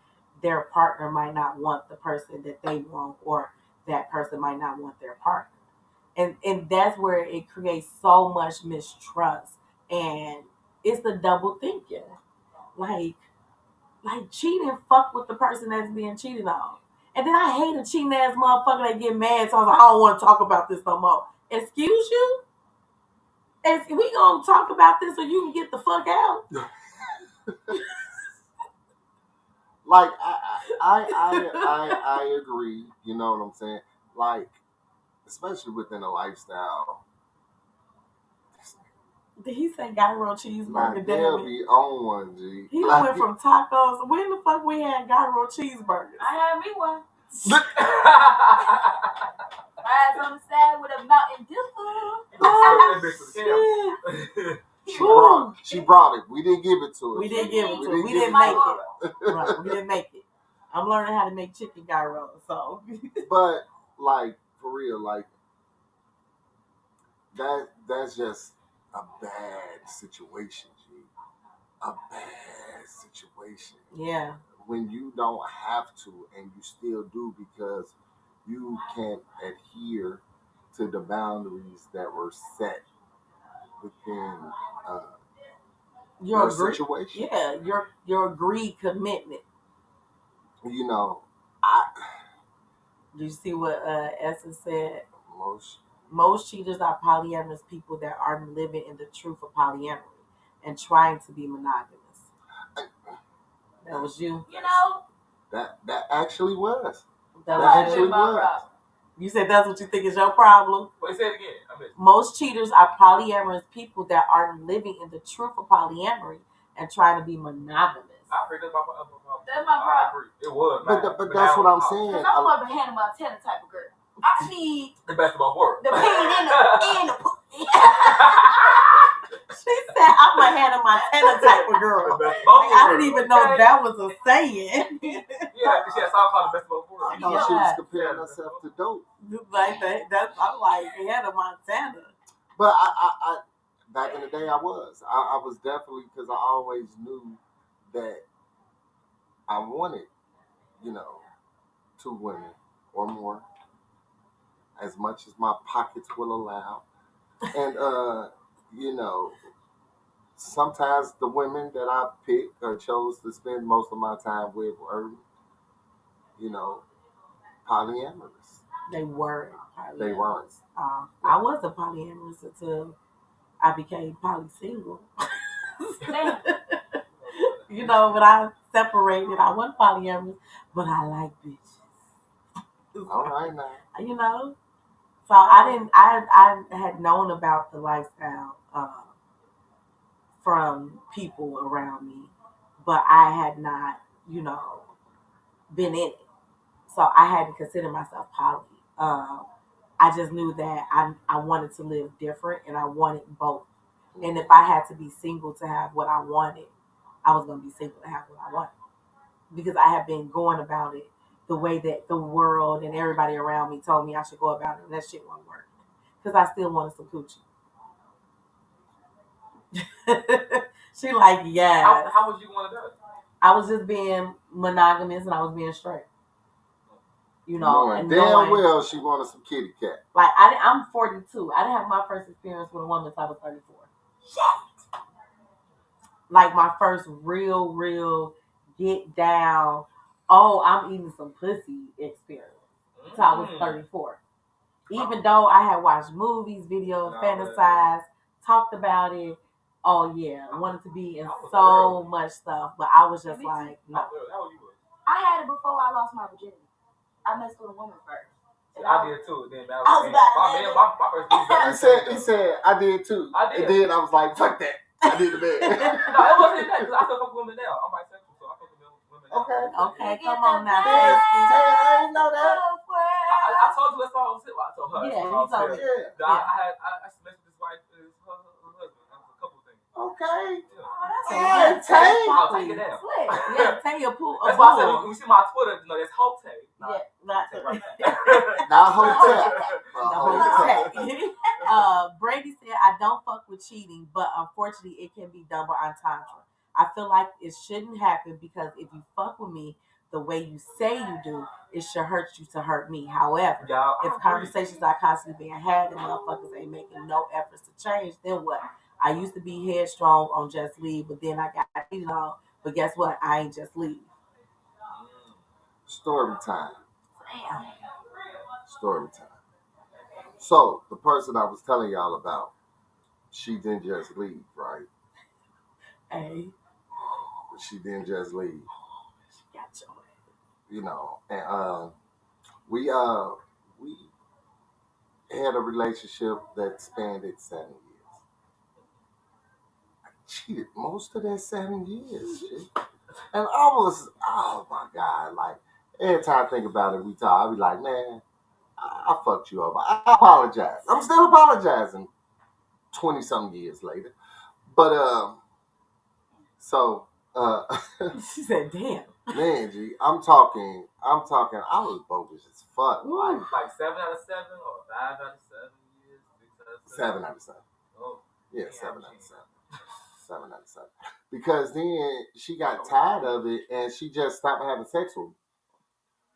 their partner might not want the person that they want, or that person might not want their partner. And that's where it creates so much mistrust, and it's the double thinking. Like cheating, fuck with the person that's being cheated on. And then I hate a cheating ass motherfucker that get mad. So I was like, I don't want to talk about this no more. Excuse you? If we gonna talk about this so you can get the fuck out. Like I agree. You know what I'm saying? Like, especially within a lifestyle. Did he say gyro cheeseburger? They'll be on one, G. He went from tacos. When the fuck we had gyro cheeseburgers? I had me one. Fries on the side with a Mountain Dew. Oh, she brought it. We didn't give it to her. We didn't give it to her. We didn't make it. Right, we didn't make it. I'm learning how to make chicken gyro. So, but like for real, like that's just a bad situation, G. A bad situation. Yeah. When you don't have to and you still do because you can't adhere to the boundaries that were set within your situation. Yeah, your agreed commitment. You know, Did you see what Essence said? Most cheaters are polyamorous people that aren't living in the truth of polyamory and trying to be monogamous. That was you. You know? That actually was. That actually was. You said that's what you think is your problem? Wait, say it again. Most cheaters are polyamorous people that aren't living in the truth of polyamory and trying to be monogamous. I heard that's my problem. It was. But that's what I'm saying. Because I'm more of a Hannah Montana type of girl. I need the best of both worlds. The pain in the She said, I'm a Hannah Montana type of girl. I didn't even know that was a saying. Yeah, she had a song called The Best of Both Worlds. I know she was comparing herself to dope. Like that, I'm like Hannah Montana. But I back in the day, I was definitely, because I always knew that I wanted, 2 women or more, as much as my pockets will allow. And, sometimes the women that I picked or chose to spend most of my time with were, polyamorous. They weren't. They weren't. I wasn't polyamorous until I became polysingle. When I separated, I wasn't polyamorous, but I like bitches. All right now. So I had known about the lifestyle from people around me, but I had not, been in it. So I had to consider myself poly. I just knew that I wanted to live different and I wanted both. And if I had to be single to have what I wanted, I was going to be single to have what I wanted. Because I had been going about it the way that the world and everybody around me told me I should go about it, and that shit won't work. Because I still wanted some coochie. She like, yeah. How would you want to do it? I was just being monogamous and I was being straight. And damn well she wanted some kitty cat. Like I'm 42. I didn't have my first experience with a woman until I was 34. Shit. Like my first real get down. Oh, I'm eating some pussy experience. Until I was 34. Even though I had watched movies, videos, fantasized, talked about it. Oh yeah, I wanted to be in so much stuff, but I was just like, no. I had it before I lost my virginity. I messed with a woman first. I did too. Then I was my about He said, I did too. I did. And then I was like, fuck that. I did the bed. No, it wasn't that, because I still fuck women now. I'm bisexual, so I fuck with women now. Okay, come on now. I didn't know that. I told you that's all I was I told her. Yeah, he told me. I smessed with this wife, her husband. That was a couple of things. Okay. I'll take it down. Yeah, take your pool. That's why I said when you see my Twitter, that's Hote. Not hotel. Brady said, I don't fuck with cheating, but unfortunately it can be double entendre. I feel like it shouldn't happen because if you fuck with me the way you say you do, it should hurt you to hurt me. However, if conversations are constantly being had and motherfuckers ain't making no efforts to change, then what? I used to be headstrong on just leave, but then I got cheated on. But guess what? I ain't just leave. Story time. Damn. Story time. So the person I was telling y'all about, she didn't just leave, right? Hey. She didn't just leave. She got your ass. You know, and we had a relationship that spanned 7 years. I cheated most of that 7 years, shit. And I was, oh my God, like every time I think about it, we talk, I be like, man, I fucked you over. I apologize. I'm still apologizing 20-something years later. But so she said, damn. Man, G, I'm talking, I was bogus as fuck. Like 7 out of 7 or 5 out of 7 years? 6 out of 7? 7 out of 7. Oh. Yeah, 7 out of 7. 7 out of 7. Because then she got tired of it and she just stopped having sex with me.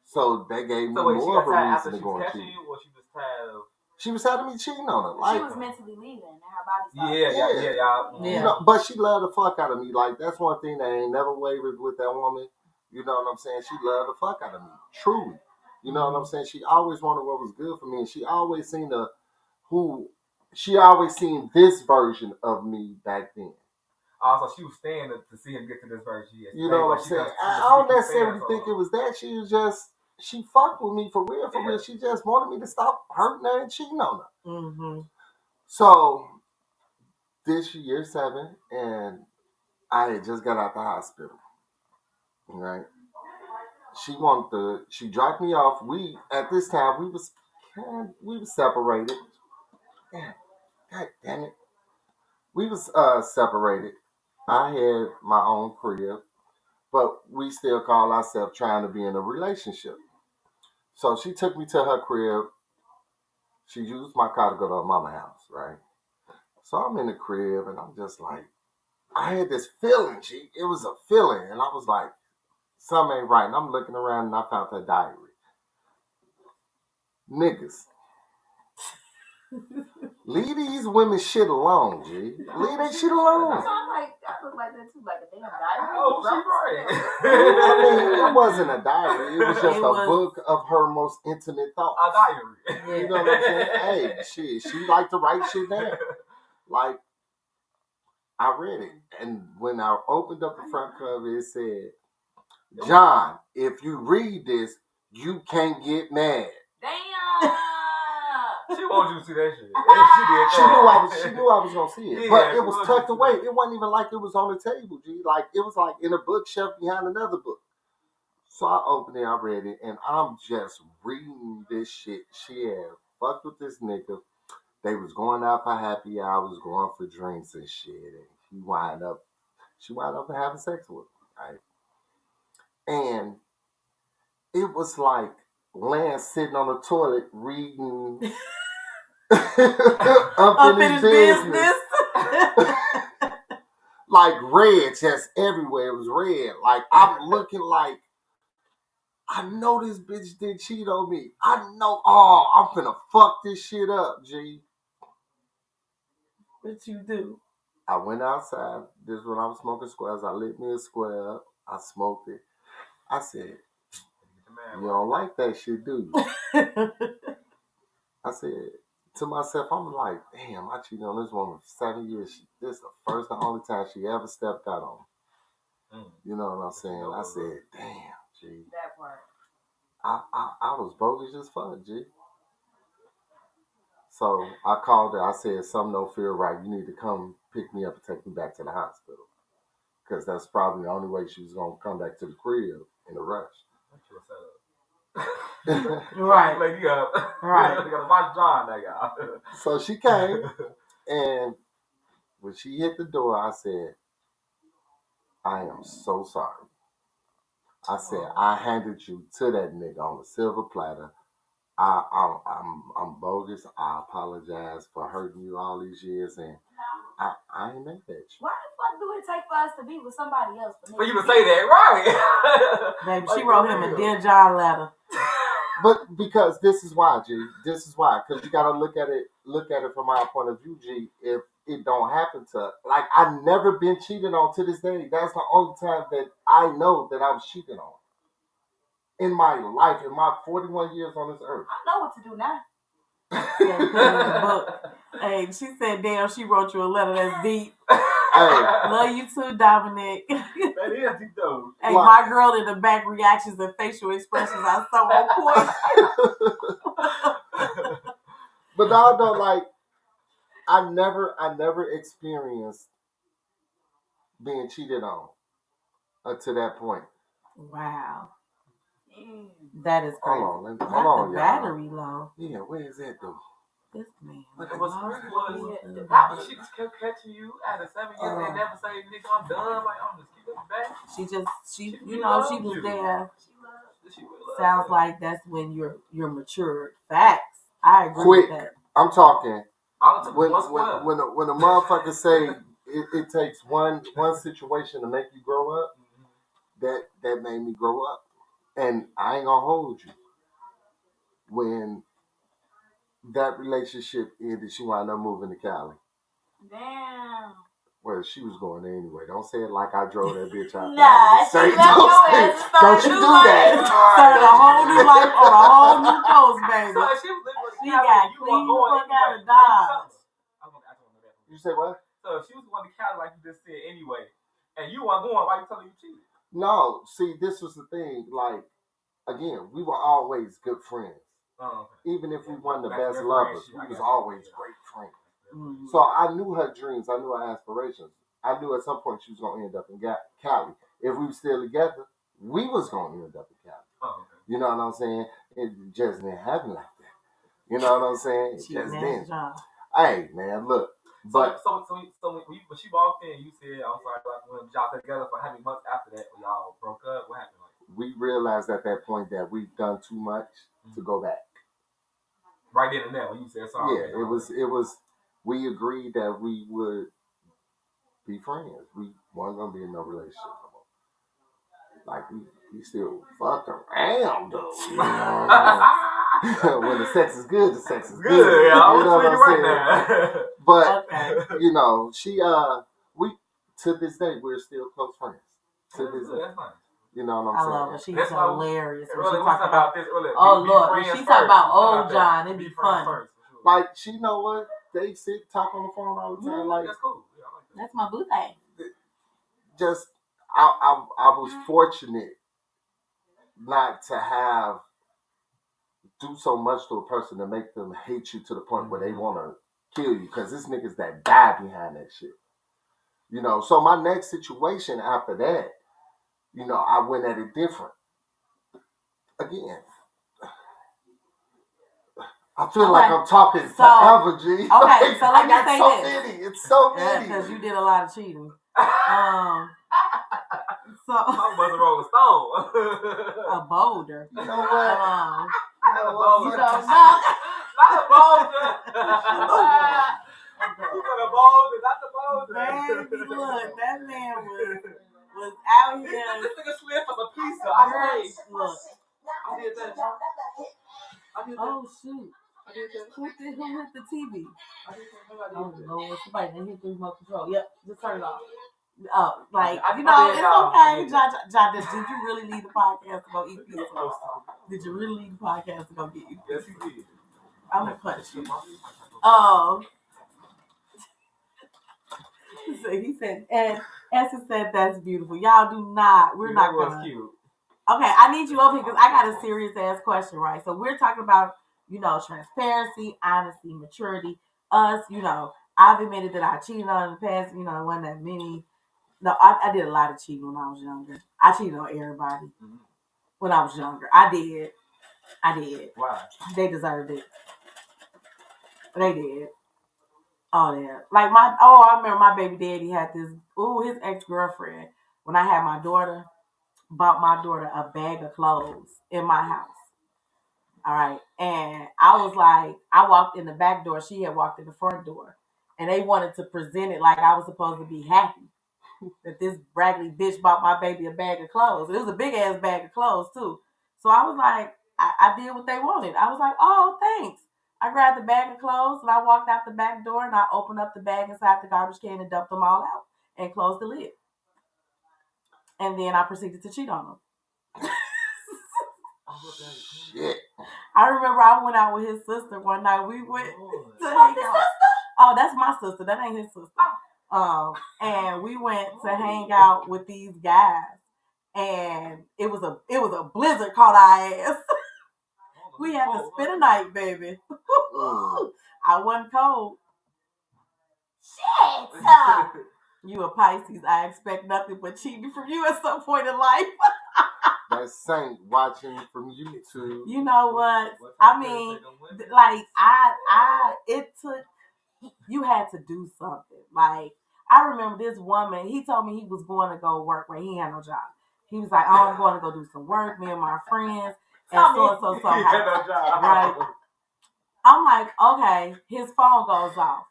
So they gave me more of a reason to go and cheat. Or she was tired of? She was tired of me cheating on her. Like, she was mentally leaving and her body stopped. Yeah. You know, but she loved the fuck out of me. Like, that's one thing that ain't never wavered with that woman. You know what I'm saying? She loved the fuck out of me. Truly. You know what I'm saying? She always wanted what was good for me. And she always seen this version of me back then. Also, she was staying to see him get to this version. You know what I'm saying? I don't necessarily think it was that. She was just, she fucked with me for real, for real. She just wanted me to stop hurting her and cheating on her. Mm-hmm. So, this year 7, and I had just got out the hospital. Right? She dropped me off. At this time, we was separated. God damn it. We was separated. I had my own crib, but we still call ourselves trying to be in a relationship. So she took me to her crib. She used my car to go to her mama's house, right? So I'm in the crib and I'm just like, I had this feeling, G. It was a feeling. And I was like, something ain't right. And I'm looking around and I found her diary. Niggas. Leave these women shit alone, G. Leave that shit alone. So I'm like, that looked like that too, like a damn diary. Oh, she right. I mean, it wasn't a diary. It was just a book of her most intimate thoughts. A diary. You know what I'm saying? Hey, she liked to write shit down. Like, I read it. And when I opened up the front cover, it said, John, if you read this, you can't get mad. Damn. She wanted you to see that shit. She knew I was gonna see it. Yeah, but it was tucked away. It wasn't even like it was on the table, G. Like, it was like in a bookshelf behind another book. So I opened it, I read it, and I'm just reading this shit. She had fucked with this nigga. They was going out for happy hours, going for drinks and shit. And she wound up having sex with him, right? And it was like Lance sitting on the toilet reading Unfinished Business. Like red, just everywhere. It was red. Like, I'm looking like, I know this bitch did cheat on me. I know, I'm finna fuck this shit up, G. What you do? I went outside. This is when I was smoking squares. I lit me a square up. I smoked it. I said, you don't like that shit, do you? I said to myself, I'm like, damn, I cheated on this woman for 7 years. This is the first and only time she ever stepped out on me. You know what I'm saying? I said, damn, G. That part. I was bogus as fuck, G. So I called her. I said, something don't feel right. You need to come pick me up and take me back to the hospital. Because that's probably the only way she was going to come back to the crib in a rush. Right. Like, you gotta watch John, that guy. So she came, and when she hit the door, I said, I am so sorry. I said, I handed you to that nigga on a silver platter. I'm bogus. I apologize for hurting you all these years, and I ain't that bitch. Why the fuck do it take for us to be with somebody else? For you to say that, right? Baby, she wrote him a Dear John letter. But because this is why, G. This is why. Because you gotta look at it from our point of view, G. If it don't happen to, like, I've never been cheated on to this day. That's the only time that I know that I was cheated on in my life, in my 41 years on this earth. I know what to do now. Hey, she said, damn, she wrote you a letter that's deep. Hey. Love you too, Dominic. That is deep though. Hey, my girl in the back reactions and facial expressions are so on point. But no, like, I never experienced being cheated on to that point. Wow. That is crazy. Hold on, the battery low. Yeah, where is that though? This man. But what's crazy was she just kept catching you out of 7 years and never say, nigga, I'm done. Like, I'm just keep it back. She was there. Sounds like that's when you're mature. Facts. I agree with that. I'm talking. When a motherfucker say it takes one situation to make you grow up, that made me grow up. And I ain't gonna hold you. When that relationship ended, she wound up moving to Cali. Damn. Well, she was going there anyway. Don't say it like I drove that bitch out. Don't you do that. Started a whole new life on a whole new coast, baby. She got clean the fuck out of Dodge. You say what? So if she was going to Cali like you just said anyway, and you weren't going, why you telling you cheated? No, see, this was the thing. Like, again, we were always good friends. Okay. Even if we weren't the best lovers, we was always great friends. Mm-hmm. So I knew her dreams. I knew her aspirations. I knew at some point she was going to end up in Cali. If we were still together, we was going to end up in Cali. Oh, okay. You know what I'm saying? It just didn't happen like that. You know what I'm saying? It just didn't. Hey, man, look. But so when she walked in, you said, I'm sorry, like, when y'all got together for how many months after that when y'all broke up? What happened? We realized at that point that we've done too much to go back. Right then and there when you said sorry. Yeah, it was. We agreed that we would be friends. We weren't gonna be in no relationship no more. Like we still fucked around though. You know? When the sex is good, the sex is good. Yeah, you know what I'm saying? Right but you know, she we to this day we're still close friends. To this day. That's nice. You know what I'm saying? I love her. She's hilarious. Really, she talk about this earlier. Oh Lord, when she talk about old John, it'd be fun. Like she know what they sit talk on the phone all the time. Like that's cool. Yeah, I like that. That's my boo thing. Just I was fortunate not to have do so much to a person to make them hate you to the point where they want to kill you. Because this niggas that die behind that shit. You know. So my next situation after that. You know, I went at it different. Again, I feel like I'm talking forever, G. Okay, so let me say so this. Many. It's so many. Because you did a lot of cheating. So I was a Rolling Stone. A boulder. You know what? Not a boulder. Not a boulder. You got a boulder, not the boulder. Baby, look, that man was out here. This nigga slid for the pizza. I said, look. I did that. Oh shoot. Who hit the TV? Oh Lord, somebody didn't hit the remote control. Yep, just turn it off. Oh, like, you know, it's okay. John, did you really need the podcast to go eat pizza? Did you really need the podcast to go get you pizza? Yes, you did. I'm gonna punch you. So he said, and Esther said that's beautiful. Y'all do not. We're not gonna. Cute. Okay, I need you over here because I got a serious ass question, right? So we're talking about, you know, transparency, honesty, maturity. Us, you know, I've admitted that I cheated on in the past. You know, it wasn't that many. No, I did a lot of cheating when I was younger. I cheated on everybody when I was younger. I did. Why? They deserved it. They did. Oh yeah. Like I remember my baby daddy had his ex-girlfriend, when I had my daughter, bought my daughter a bag of clothes in my house. All right. And I was like, I walked in the back door. She had walked in the front door. And they wanted to present it like I was supposed to be happy that this braggly bitch bought my baby a bag of clothes. It was a big ass bag of clothes too. So I was like, I did what they wanted. I was like, oh, thanks. I grabbed the bag of clothes and I walked out the back door and I opened up the bag inside the garbage can and dumped them all out and closed the lid. And then I proceeded to cheat on him. Shit. I remember I went out with his sister one night. We went to hang out. Oh, that's my sister. That ain't his sister. And we went to hang out with these guys, and it was a blizzard caught our ass. We had to spend a night, baby. I wasn't cold. Shit. You a Pisces. I expect nothing but cheating from you at some point in life. That Saint watching from YouTube. You know what? I mean, like it took. You had to do something. Like I remember this woman. He told me he was going to go work where he had no job. He was like, "Oh, I'm going to go do some work. Me and my friends." And so. Right. I'm like, okay. His phone goes off.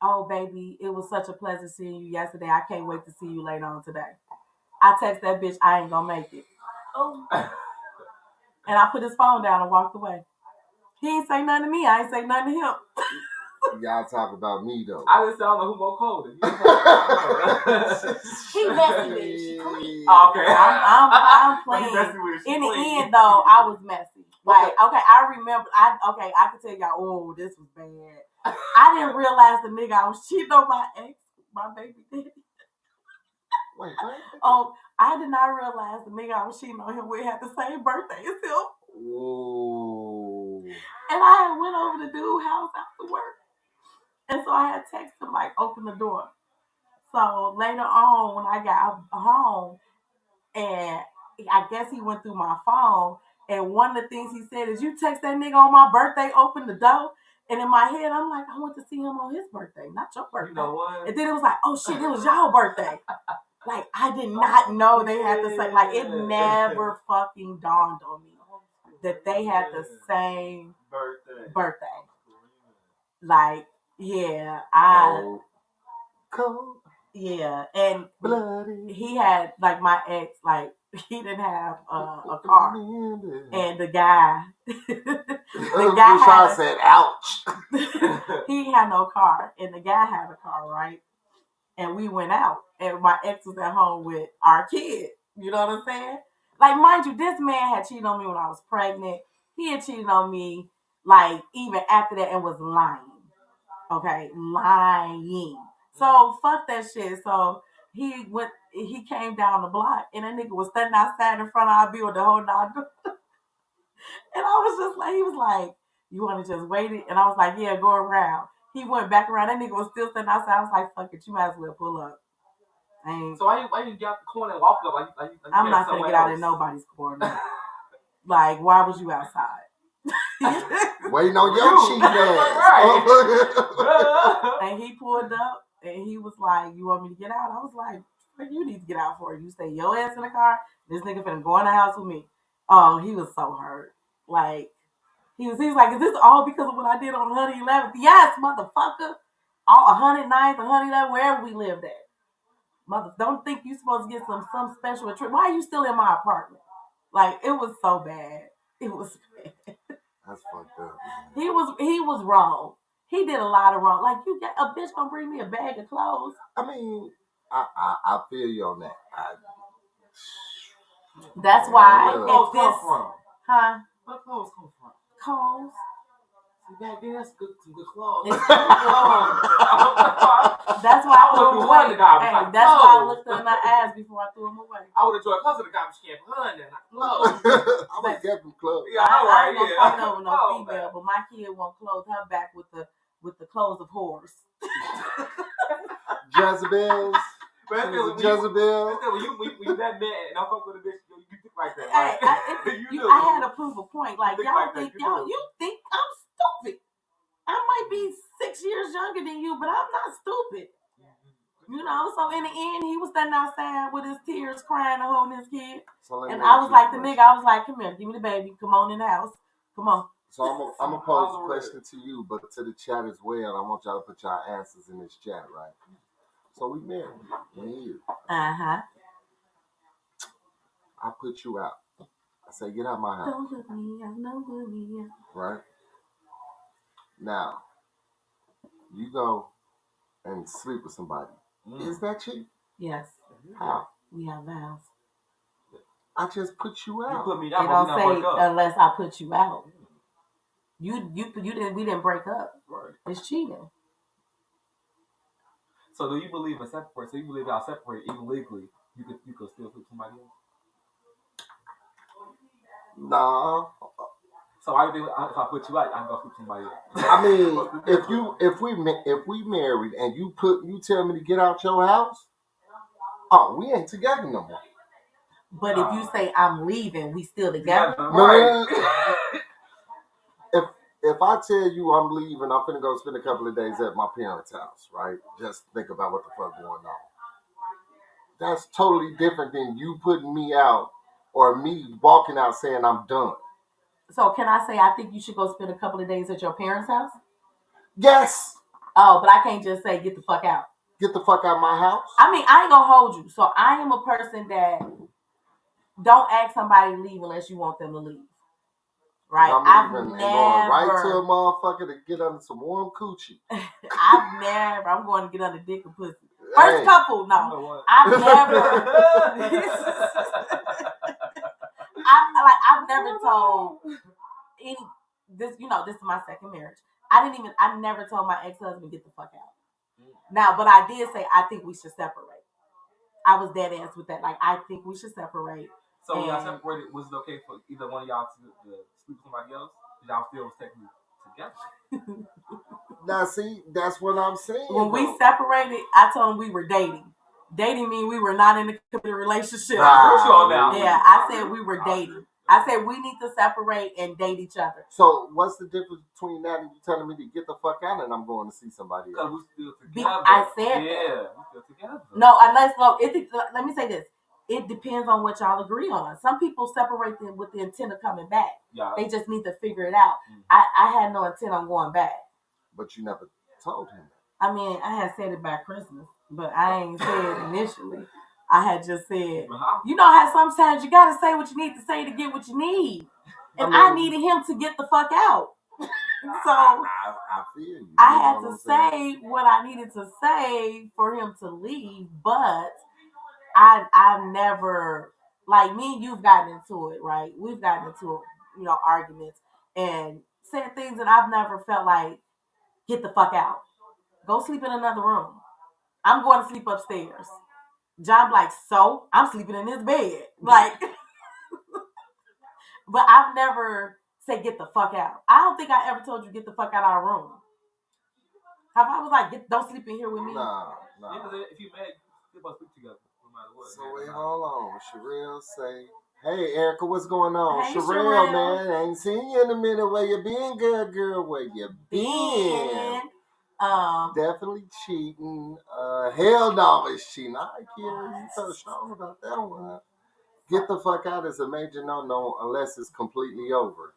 Oh, baby, it was such a pleasure seeing you yesterday. I can't wait to see you later on today. I text that bitch, I ain't gonna make it. Oh. And I put his phone down and walked away. He ain't say nothing to me. I ain't say nothing to him. Y'all talk about me though. I just don't know who more cold. He messy with it. She clean. Okay. I'm playing. In the end, though, I was messy. Like, okay, I remember. I could tell y'all. Oh, this was bad. I didn't realize the nigga I was cheating on my ex, my baby daddy. Wait, what? I did not realize the nigga I was cheating on him with had the same birthday as him. Whoa. And I had went over to dude's house after work. And so I had texted him, like, open the door. So later on, when I got home, and I guess he went through my phone, and one of the things he said is, you text that nigga on my birthday, open the door. And in my head, I'm like, I want to see him on his birthday, not your birthday. You know what? And then it was like, oh shit, it was your birthday. Like, I did not know they had the same, like, it never fucking dawned on me that they had the same birthday. Like, yeah, cold. Yeah, and bloody. He had, like, my ex, like, he didn't have a car, and the guy said, ouch. He had no car, and the guy had a car, right? And we went out, and my ex was at home with our kid. You know what I'm saying? Like, mind you, this man had cheated on me when I was pregnant. He had cheated on me, like, even after that, and was lying. Okay, lying. So fuck that shit. So he came down the block, and that nigga was standing outside in front of our building holding our door. And I was just like, he was like, you want to just wait it? And I was like, yeah, go around. He went back around. That nigga was still standing outside. I was like, fuck it, you might as well pull up. So why you get out the corner and walk up like I'm not gonna get out in nobody's corner. Like, why was you outside? Waiting on your cheating ass. And he pulled up and he was like, you want me to get out? I was like, what you need to get out for? You stay your ass in the car. This nigga finna go in the house with me. Oh, he was so hurt. Like, he was like, is this all because of what I did on 111th? Yes, motherfucker. All 109th, 111th, wherever we lived at. Mother, don't think you supposed to get some special treatment. Why are you still in my apartment? Like, it was so bad. It was bad. That's fucked up. He was wrong. He did a lot of wrong. Like, you got a bitch gonna bring me a bag of clothes. I mean, I feel you on that. That's why. Where clothes come from? Huh? Where clothes come from? Clothes. Back then, that's some good clothes. That's why I threw him away. That's why I looked in my ass before I threw him away. I would enjoy clothes in the garbage can for her then. I would get them clothes. Yeah, I ain't gonna fight over no female, but my kid won't clothe her back with the clothes of whores. Jezebels. Jezebel. When you that man and I'm fucking with a bitch, you think like that. Hey, Right? I had to prove a point. Like, y'all like think that, you think I'm stupid. I might be 6 years younger than you, but I'm not stupid. You know, so in the end, he was standing outside with his tears crying and holding his kid. And I was like, the nigga, I was like, come here, give me the baby. Come on in the house. Come on. So I'm gonna pose a question to you, but to the chat as well. I want y'all to put y'all answers in this chat, right? So we married. Me and you. Uh-huh. I put you out. I say, get out my house. Don't put me out, don't put me out. Right? Now, you go and sleep with somebody. Is that cheap? Yes. How? We have vows. I just put you out. You put me It down, don't but say break up. unless I put you out. You didn't. We didn't break up. Right. It's cheating. So do you believe in separate? So you believe y'all separate even legally? You could still sleep with somebody else. Nah. So why do you think if I put you out, I can go sleep with somebody else? I mean, if we married and you tell me to get out your house, oh, we ain't together no more. But if you say I'm leaving, we still together. Right. If I tell you I'm leaving, I'm finna go spend a couple of days at my parents' house, right? Just think about what the fuck going on. That's totally different than you putting me out or me walking out saying I'm done. So can I say I think you should go spend a couple of days at your parents' house? Yes. Oh, but I can't just say get the fuck out. Get the fuck out of my house. I mean, I ain't gonna hold you. So I am a person that don't ask somebody to leave unless you want them to leave. Right? I'm going right to a motherfucker to get under some warm coochie. I'm going to get under dick and pussy. First couple, no. You know I've never. I've never told any this. You know, this is my second marriage. I never told my ex-husband get the fuck out. Now, but I did say I think we should separate. I was dead ass with that. Like, I think we should separate. So when y'all separated, was it okay for either one of y'all to sleep with somebody else? Did y'all still technically together? Now, see, that's what I'm saying. When we separated, I told him we were dating. Dating means we were not in a committed relationship. Yeah, I said we were dating. I said we need to separate and date each other. So what's the difference between that and you telling me to get the fuck out and I'm going to see somebody else? Because we still together. I said that. We still together. No, let me say this. It depends on what y'all agree on. Some people separate them with the intent of coming back. Yeah. They just need to figure it out. Mm-hmm. I had no intent on going back. But you never told him that. I mean, I had said it by Christmas, but I ain't said it initially. I had just said, you know how sometimes you got to say what you need to say to get what you need. And I needed him to get the fuck out. So I feel you. I had to say what I needed to say for him to leave, but I've never, like, me and you've gotten into it, right? We've gotten into, arguments and said things that I've never felt like, get the fuck out. Go sleep in another room. I'm going to sleep upstairs. John like, so I'm sleeping in this bed. Like, but I've never said get the fuck out. I don't think I ever told you get the fuck out of our room. Have I was like, don't sleep in here with me? Nah. Yeah, because if you mad, you're supposed to sleep together, no matter what. So wait, hold on. Sherelle say, hey, Erica, what's going on? Hey, Sherelle, man, I ain't seen you in a minute. Where you been, good girl? Where you been? Definitely cheating. Hell no, it's cheating. I hear you so strong about that one. Get the fuck out is a major no unless it's completely over.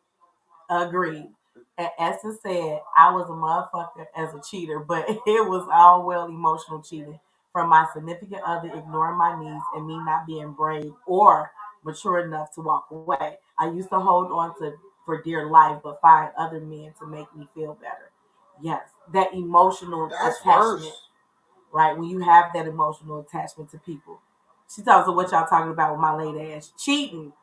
Agreed. And Essence said I was a motherfucker as a cheater, but it was all well emotional cheating from my significant other ignoring my needs and me not being brave or mature enough to walk away. I used to hold on for dear life, but find other men to make me feel better. Yes, that emotional attachment, right? When you have that emotional attachment to people. She talks about what y'all talking about with my lady ass. Cheating.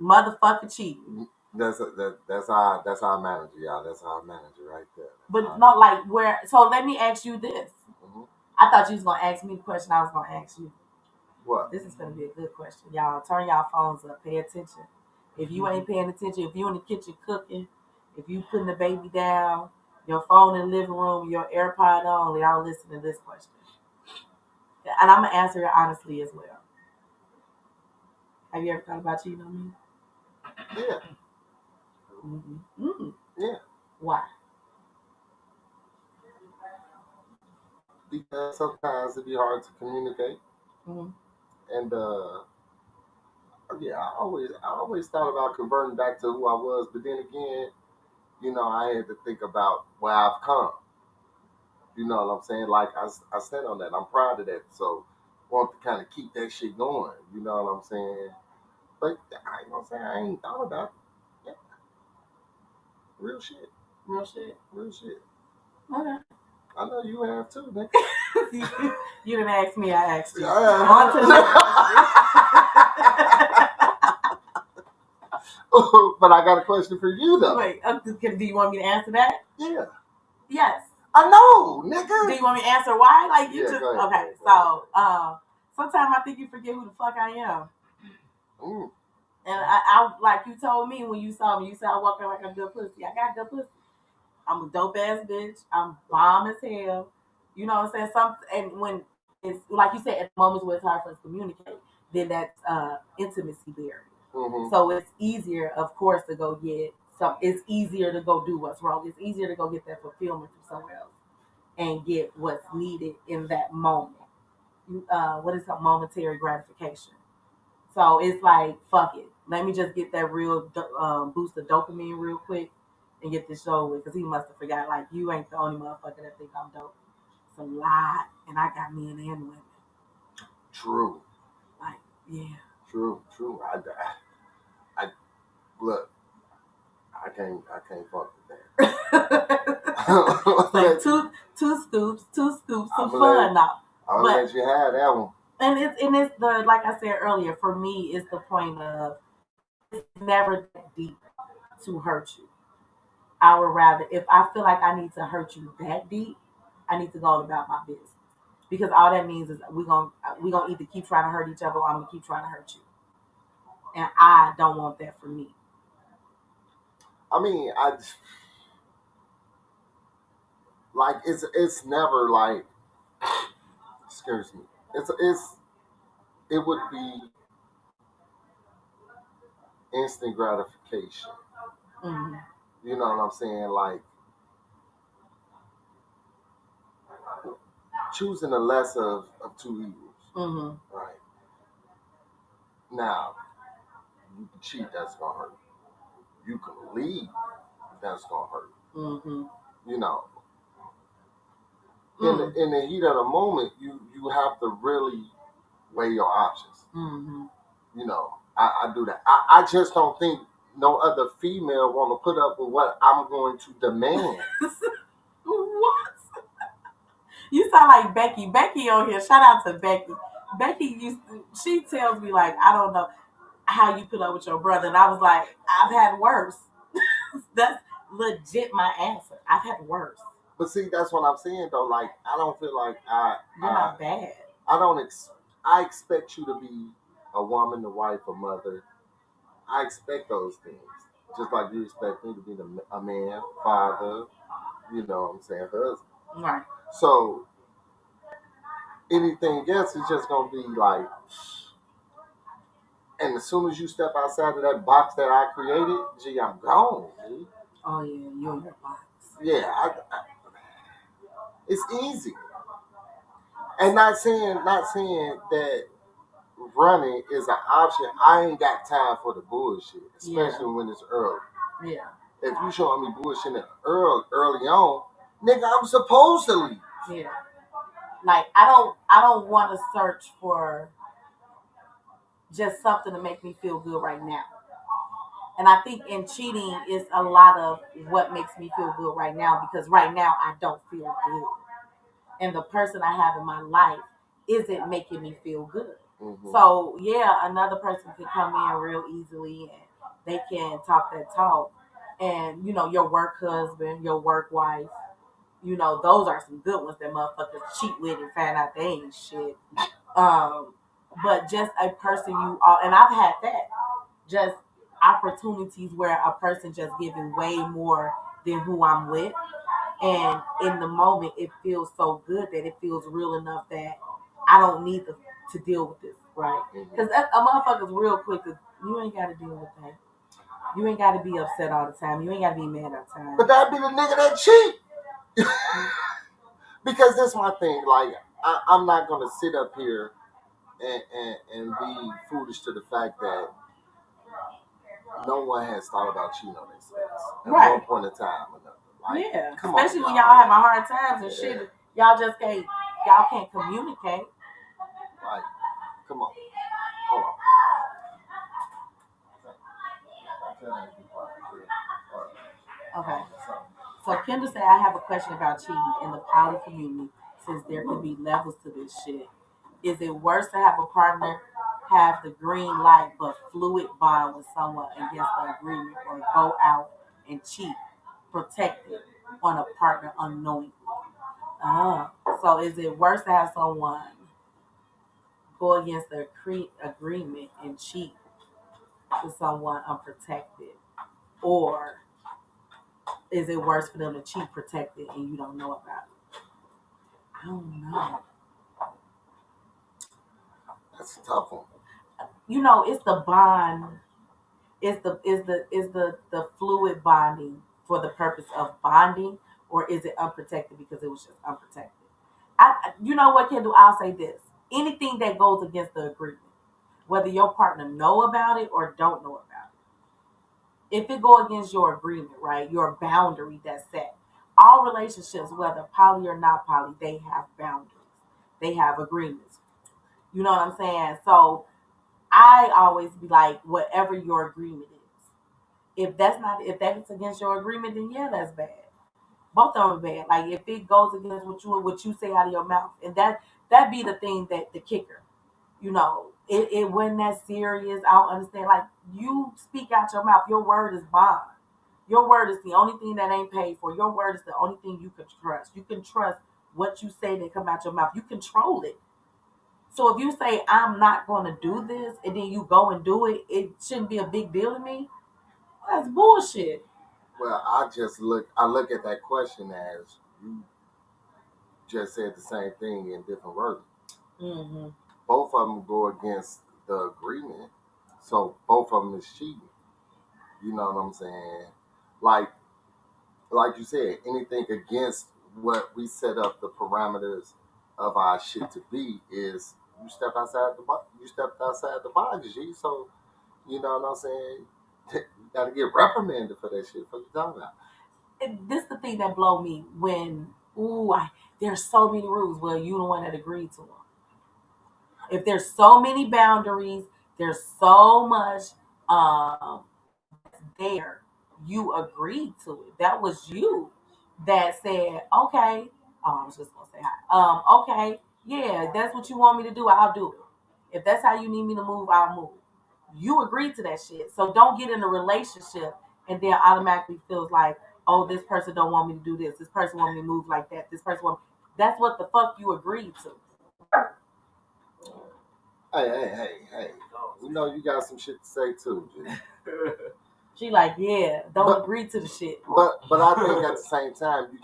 Motherfucking cheating. That's our manager, y'all. That's our manager right there. But not like where. So let me ask you this. Mm-hmm. I thought you was gonna ask me the question I was gonna ask you. What? This is gonna be a good question, y'all. Turn y'all phones up. Pay attention. If you ain't paying attention, if you in the kitchen cooking, if you putting the baby down, your phone in the living room, your AirPod on, y'all listen to this question. And I'm gonna answer it honestly as well. Have you ever thought about cheating on me? Yeah. Mm-hmm. Mm-hmm. Yeah. Why? Because sometimes it be hard to communicate. Mm-hmm. And I always thought about converting back to who I was, but then again, I had to think about where I've come. You know what I'm saying? Like I stand on that. I'm proud of that. So want to kind of keep that shit going. You know what I'm saying? But I ain't gonna say I ain't thought about it. Yeah. Real shit. Real shit. Real shit. Okay. I know you have too, nigga. You didn't ask me, I asked you. On to the But I got a question for you though. Wait, do you want me to answer that? Yeah. Yes. I know, nigga. Do you want me to answer why? Like you just go ahead, okay. go ahead. So sometimes I think you forget who the fuck I am. Mm. And I like you told me when you saw me, you said I walk around like a good pussy. I got good pussy. I'm a dope ass bitch. I'm bomb as hell. You know what I'm saying? And when it's like you said, at the moments where it's hard for us to communicate, then that's intimacy barrier. Mm-hmm. So it's easier, of course, to go get some. It's easier to go do what's wrong. It's easier to go get that fulfillment from somewhere else and get what's needed in that moment. What is a momentary gratification? So it's like, fuck it. Let me just get that real boost of dopamine real quick and get this show with. Because he must have forgot, like, you ain't the only motherfucker that think I'm dope. It's a lot. And I got men and women. True. Like, yeah. True. I look. I can't fuck with that. Like two scoops of fun now. I'll let you have that one. And it's the, like I said earlier, for me, it's the point of it's never that deep to hurt you. I would rather, if I feel like I need to hurt you that deep, I need to go about my business. Because all that means is we're gonna either keep trying to hurt each other or I'm gonna keep trying to hurt you. And I don't want that for me. I mean, like it's never like, excuse me. It would be instant gratification. Mm-hmm. You know what I'm saying? Like choosing the lesser of two evils. Mm-hmm. Right. Now, you can cheat, that's gonna hurt. You can leave, that's gonna hurt. Mm-hmm. You know. In the heat of the moment, you have to really weigh your options. Mm-hmm. You know, I do that. I just don't think no other female want to put up with what I'm going to demand. What? You sound like Becky. Becky on here. Shout out to Becky. Becky she tells me like, I don't know how you put up with your brother. And I was like, I've had worse. That's legit my answer. I've had worse. But see, that's what I'm saying though. Like, I don't feel like You're not bad. I expect you to be a woman, a wife, a mother. I expect those things. Just like you expect me to be a man, father, you know what I'm saying, husband. Right. So anything else is just gonna be like, and as soon as you step outside of that box that I created, gee, I'm gone, dude. Oh yeah, you in your box. Yeah, it's easy. And not saying that running is an option. I ain't got time for the bullshit, especially when it's early. Yeah. If you showing me bullshit early on, nigga, I'm supposed to leave. Yeah. Like I don't want to search for just something to make me feel good right now. And I think in cheating is a lot of what makes me feel good right now because right now I don't feel good. And the person I have in my life isn't making me feel good. Mm-hmm. So yeah, another person could come in real easily and they can talk that talk. And you know, your work husband, your work wife, you know, those are some good ones that motherfuckers cheat with and find out they ain't shit. But just a person you are, and I've had that, just opportunities where a person just giving way more than who I'm with. And in the moment, it feels so good that it feels real enough that I don't need to deal with this, right? Because a motherfucker's real quick. You ain't got to deal with that. You ain't got to be upset all the time. You ain't got to be mad all the time. But that'd be the nigga that cheat. Because that's my thing. Like, I'm not going to sit up here and be foolish to the fact that no one has thought about cheating on themselves at one Right. point in time or another. Like, Yeah, come especially on, when y'all having hard times and shit. Y'all just can't. Y'all can't communicate. Like, come on. Hold on. Okay. So Kendall said, I have a question about cheating in the poly community, since there can be levels to this shit. Is it worse to have a partner have the green light but fluid bond with someone against the agreement, or go out and cheat, protected on a partner unknowingly? So is it worse to have someone go against the agreement and cheat with someone unprotected, or is it worse for them to cheat protected and you don't know about it? I don't know. That's a tough one. You know, it's the bond. Is the fluid bonding for the purpose of bonding, or is it unprotected because it was just unprotected? You know what, Kendall? I'll say this: anything that goes against the agreement, whether your partner know about it or don't know about it, if it go against your agreement, right, your boundary that's set. All relationships, whether poly or not poly, they have boundaries. They have agreements. You know what I'm saying? So I always be like, whatever your agreement is. If that's against your agreement, then yeah, that's bad. Both of them are bad. Like if it goes against what you say out of your mouth, and that be the thing, that the kicker. You know, it wasn't that serious. I don't understand. Like, you speak out your mouth, your word is bond. Your word is the only thing that ain't paid for. Your word is the only thing you can trust. You can trust what you say that come out your mouth. You control it. So if you say I'm not going to do this, and then you go and do it, it shouldn't be a big deal to me. That's bullshit. Well, I look at that question as you just said the same thing in different words. Mm-hmm. Both of them go against the agreement, so both of them is cheating. You know what I'm saying? Like, like you said, anything against what we set up the parameters of our shit to be is you stepped outside the box, G. So you know what I'm saying? You gotta get reprimanded for that shit. For you talking about? This the thing that blow me when there's so many rules. Well, you the one that agreed to them. If there's so many boundaries, there's so much there. You agreed to it. That was you that said, okay. Oh, I was just gonna say hi. Okay, yeah, that's what you want me to do. I'll do it. If that's how you need me to move, I'll move. You agreed to that shit. So don't get in a relationship and then automatically feels like, oh, this person don't want me to do this. This person want me to move like that. This person want. That's what the fuck you agreed to. Hey. You know you got some shit to say too, G. She like, yeah, don't agree to the shit. But I think at the same time you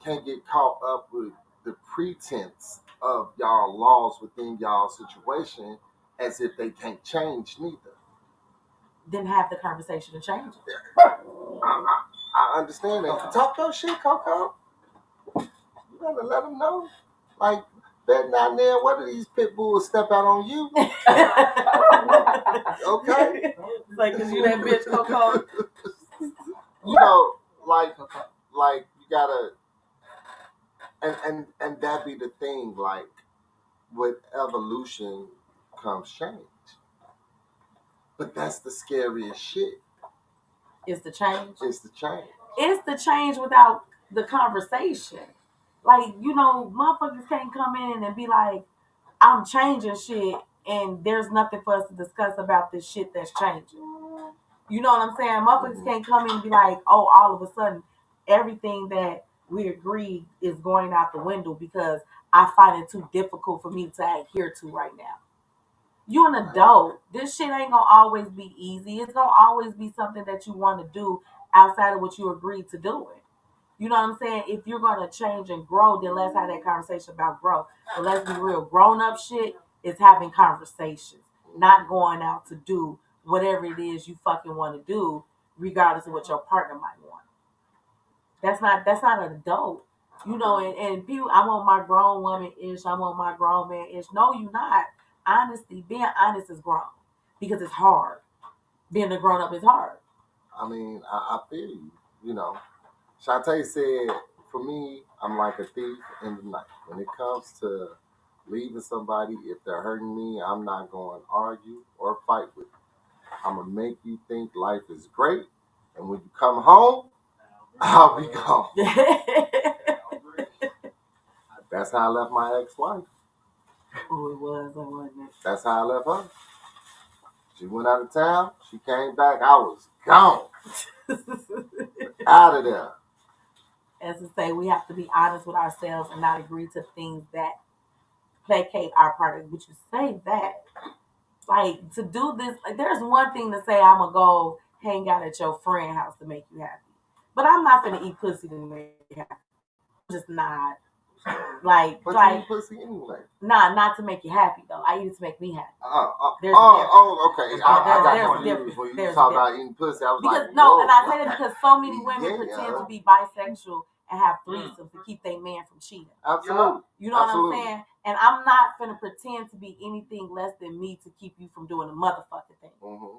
can't get caught up with the pretense of y'all laws within y'all situation as if they can't change neither. Then have the conversation and change it. I understand that. Talk your shit, Coco. You gotta let them know. Like, bet not there, what do these pit bulls step out on you? Okay? Like, cause you that bitch, Coco. You know, like you gotta, and that be the thing. Like, with evolution comes change, but that's the scariest shit. It's the change. It's the change. It's the change without the conversation. Like, you know, motherfuckers can't come in and be like, I'm changing shit, and there's nothing for us to discuss about this shit that's changing. You know what I'm saying? Motherfuckers can't come in and be like, oh, all of a sudden, everything that we agreed is going out the window because I find it too difficult for me to adhere to right now. You an adult. This shit ain't gonna always be easy. It's gonna always be something that you want to do outside of what you agreed to doing. You know what I'm saying? If you're gonna change and grow, then let's have that conversation about growth. But let's be real. Grown up shit is having conversations, not going out to do whatever it is you fucking want to do, regardless of what your partner might want. That's not an adult. You know, and people, I want my grown woman ish, I want my grown man ish. No, you not. Honesty, being honest is grown because it's hard. being a grown up is hard. I mean, I feel you. You know, Shantae said, for me, I'm like a thief in the night. When it comes to leaving somebody, if they're hurting me, I'm not going to argue or fight with them. I'm going to make you think life is great. And when you come home, I'll be gone. That's how I left my ex-wife. Oh, it was, wasn't it? That's how I left her. She went out of town. She came back. I was gone. Out of there. As to say, we have to be honest with ourselves and not agree to things that placate our partner. But you say that, like, to do this, like, there's one thing to say, I'm going to go hang out at your friend's house to make you happy. But I'm not going to eat pussy to make you happy. I'm just not. Like, but like, you eat pussy anyway. Nah, not to make you happy, though. I eat it to make me happy. Okay. There's I got confused when you talk about eating pussy. I was because, like, no, and I say that because so many women pretend to be bisexual and have threesomes to keep their man from cheating. Absolutely. You know what I'm saying? And I'm not going to pretend to be anything less than me to keep you from doing a motherfucking thing. Mm-hmm.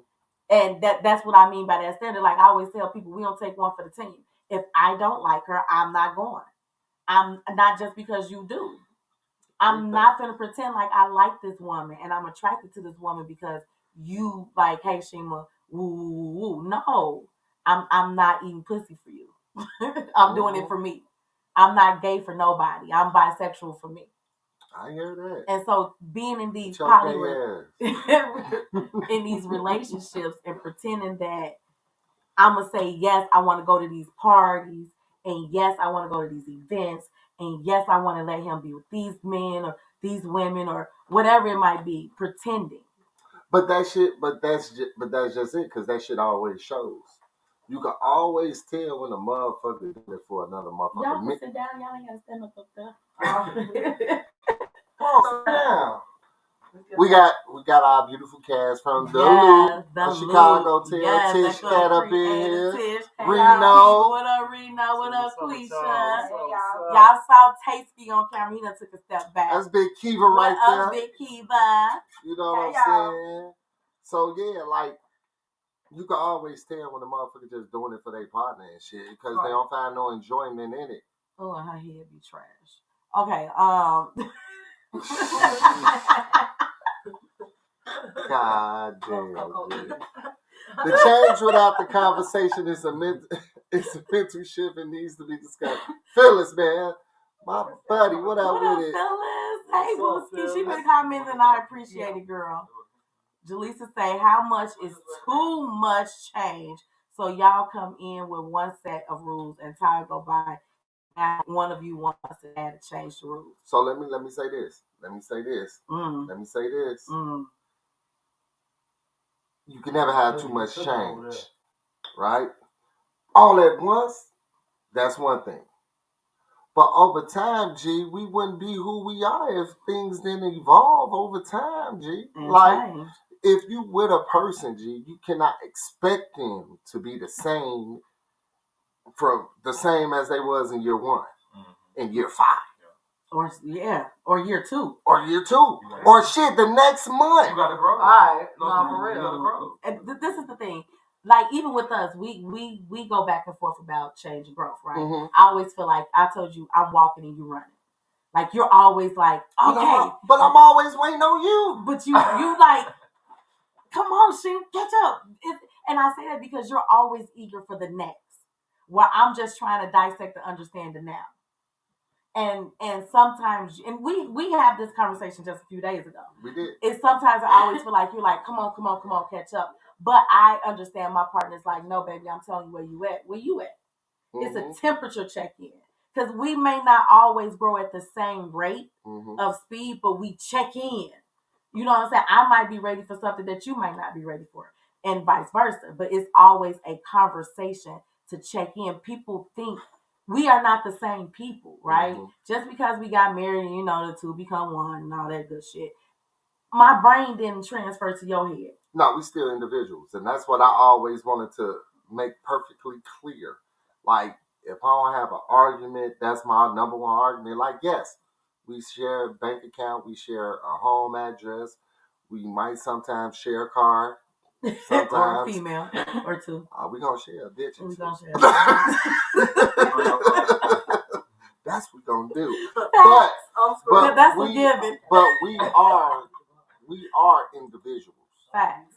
And that's what I mean by that standard. Like I always tell people, we don't take one for the team. If I don't like her, I'm not going. I'm not just because you do. I'm not going to pretend like I like this woman and I'm attracted to this woman because you like, hey, Shima, woo, woo, woo. No, I'm not eating pussy for you. I'm doing it for me. I'm not gay for nobody. I'm bisexual for me. I hear that. And so being in these in these relationships and pretending that I'm going to say, yes, I want to go to these parties. And yes, I want to go to these events. And yes, I want to let him be with these men or these women or whatever it might be, pretending. But that's just it, because that shit always shows. You can always tell when a motherfucker is doing it for another motherfucker. Y'all can sit down. Y'all ain't got to stand up there. Come on, sit down. We got our beautiful cast from the Chicago Tale. Tish Cat up in here. Reno. What up, Reno? What up, Quisha? Y'all saw Tasty on camera. He done took a step back. That's Big Kiva right there. What up, Big Kiva? You know what I'm saying? So, yeah, like, you can always tell when the motherfucker just doing it for their partner and shit because they don't find no enjoyment in it. Oh, and her head be trash. Okay, God damn. The change without the conversation is a mental shift and needs to be discussed. Phyllis, man. My buddy, what up with it? Phyllis? Hey, Wilski. She been commenting and I appreciate it, girl. Jaleesa say, how much is too much change? So y'all come in with one set of rules and time go by. And one of you wants to add a change to rules. So let me say this. You can never have too much change, right? All at once, that's one thing. But over time, G, we wouldn't be who we are if things didn't evolve over time, G. Change. If you with a person, G, you cannot expect them to be the same as they was in year one, in year 5. Or year 2. Or shit, the next month. You gotta grow. All right, for real. You gotta grow. And this is the thing. Like, even with us, we go back and forth about change and growth, right? Mm-hmm. I always feel like, I told you, I'm walking and you running. Like, you're always like, okay. But I'm always waiting on you. But you like, come on, Sheen, catch up. And I say that because you're always eager for the next. While I'm just trying to dissect and understand the now. And sometimes, and we have this conversation just a few days ago. We did. It's sometimes I always feel like you're like, come on, catch up. But I understand my partner's like, no, baby, I'm telling you where you at. Where you at? Mm-hmm. It's a temperature check-in. Because we may not always grow at the same rate of speed, but we check in. You know what I'm saying? I might be ready for something that you might not be ready for, and vice versa. But it's always a conversation to check in. People think we are not the same people, right? Mm-hmm. Just because we got married and, the two become one and all that good shit. My brain didn't transfer to your head. No, we still individuals. And that's what I always wanted to make perfectly clear. Like, if I don't have an argument, that's my number one argument. Like, yes, we share a bank account. We share a home address. We might sometimes share a car. Sometimes. Or a female. Or two. We gonna share a bitch. We gonna share. That's what we gonna do. But that's a given. But we are individuals. Facts.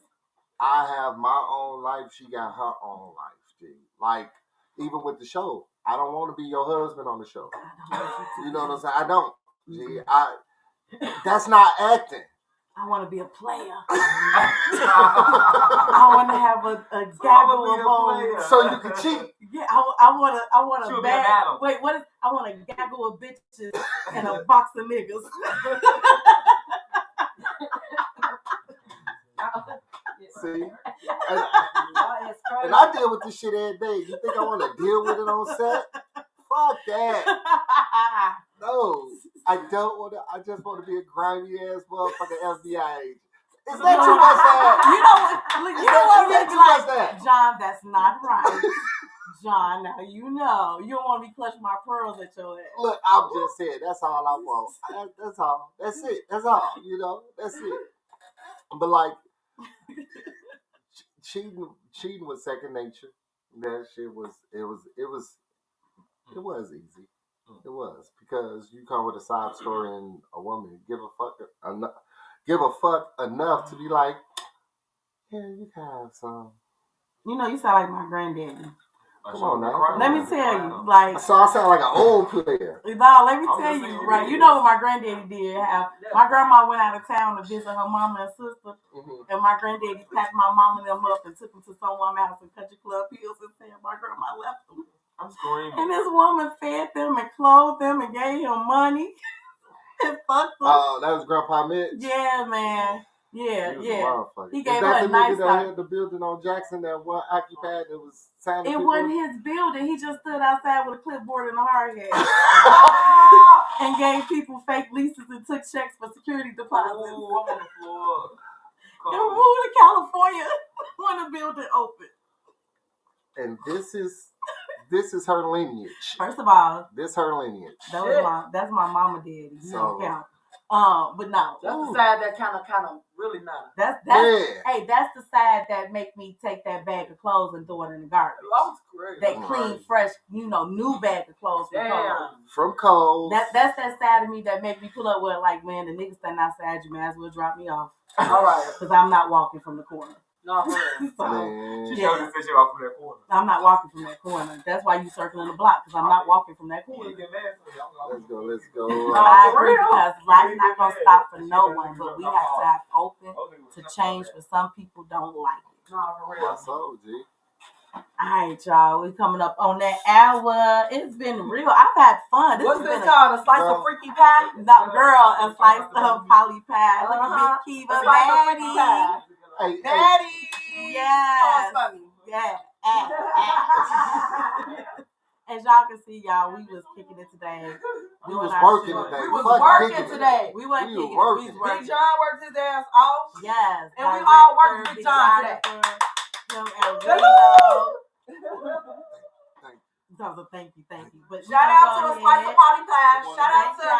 I have my own life. She got her own life, G. Like, even with the show, I don't want to be your husband on the show. You know what I'm saying? I don't. G. That's not acting. I want to be a player. I want to have a gaggle of hoes. So you can cheat. Yeah, I want a bag. Wait, what is? I want a gaggle of bitches and a box of niggas. See? And I deal with this shit every day. You think I want to deal with it on set? Fuck that. No, I don't want to. I just want to be a grimy ass motherfucking FBI agent. Is that too much that? You know what? Like, John, that's not right. John, now you know. You don't want me clutching my pearls at your ass. Look, I'm just saying. That's all I want. That's all. That's it. That's all. You know. That's it. But like, cheating was second nature. That shit was. It was easy. It was, because you come with a sob story and a woman give a fuck enough to be like, yeah, you can have some. You know, you sound like my granddaddy. Come on now. Let me tell you, like. So I sound like an old player. No, let me tell you, right? You know what my granddaddy did? How my grandma went out of town to visit her mama and sister, and my granddaddy packed my mama and them up and took them to some woman's house in Country Club Hills and said my grandma left them. I'm screaming. And this woman fed them and clothed them and gave him money and fucked them. Oh, that was Grandpa Mitch? Yeah, man. Yeah. He gave her a nice that had the building on Jackson that one occupied that was signing. It wasn't his building. He just stood outside with a clipboard and a hard hat and gave people fake leases and took checks for security deposits. Oh, I'm on the floor. And moved to California when the building opened. And this is her lineage. First of all, this her lineage. That's my mama daddy. You don't count. But no. That's the side that kind of really matters. That's hey, that's the side that make me take that bag of clothes and throw it in the garbage. That was great. That clean, fresh, new bag of clothes from Kohl's. That's that side of me that make me pull up with, like, man, the niggas standing outside, you might as well drop me off. All right. Because I'm not walking from the corner. No, She showed this shit off from that corner. I'm not walking from that corner. That's why you circling the block, because I'm not walking from that corner. Let's go. I agree, because life's not going to stop for no one, but we have to have open to change, for some people don't like it. No, for real. So, G. All right, y'all. We coming up on that hour. It's been real. I've had fun. What's this called? A slice of freaky pie? No, girl, a slice of poly pie. Look at Big Kiva. Daddy. Hey, Daddy. Yes. Yeah. As y'all can see, y'all, we was kicking it today. We was working today. We was working today. We wasn't kicking it. We was working. Big John worked his ass off. Yes. And we all worked Big John today. Thank you. But shout out to the Slice of Poly Pie. Shout out to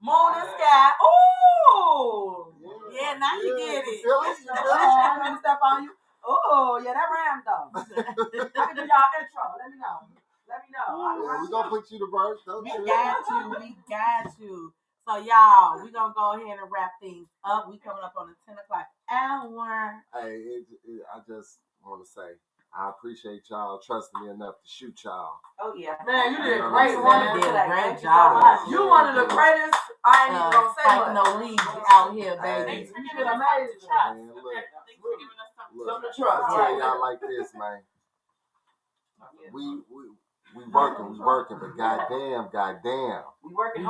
Moon and Sky. Ooh. Yeah, now you get it. I'm gonna step on you. Oh, yeah, that ram though. I can do y'all intro. Let me know. Yeah, we gonna put you to work. We got you. So y'all, we gonna go ahead and wrap things up. We coming up on the 10 o'clock hour. Hey, I just want to say, I appreciate y'all trusting me enough to shoot y'all. Oh yeah, man, you did a great one. You did a great job. You one of the greatest. I ain't even gonna say much. No leads out here, baby. You did amazing. Man, look, Something to trust. I tell y'all like this, man. We working, but goddamn. We working. These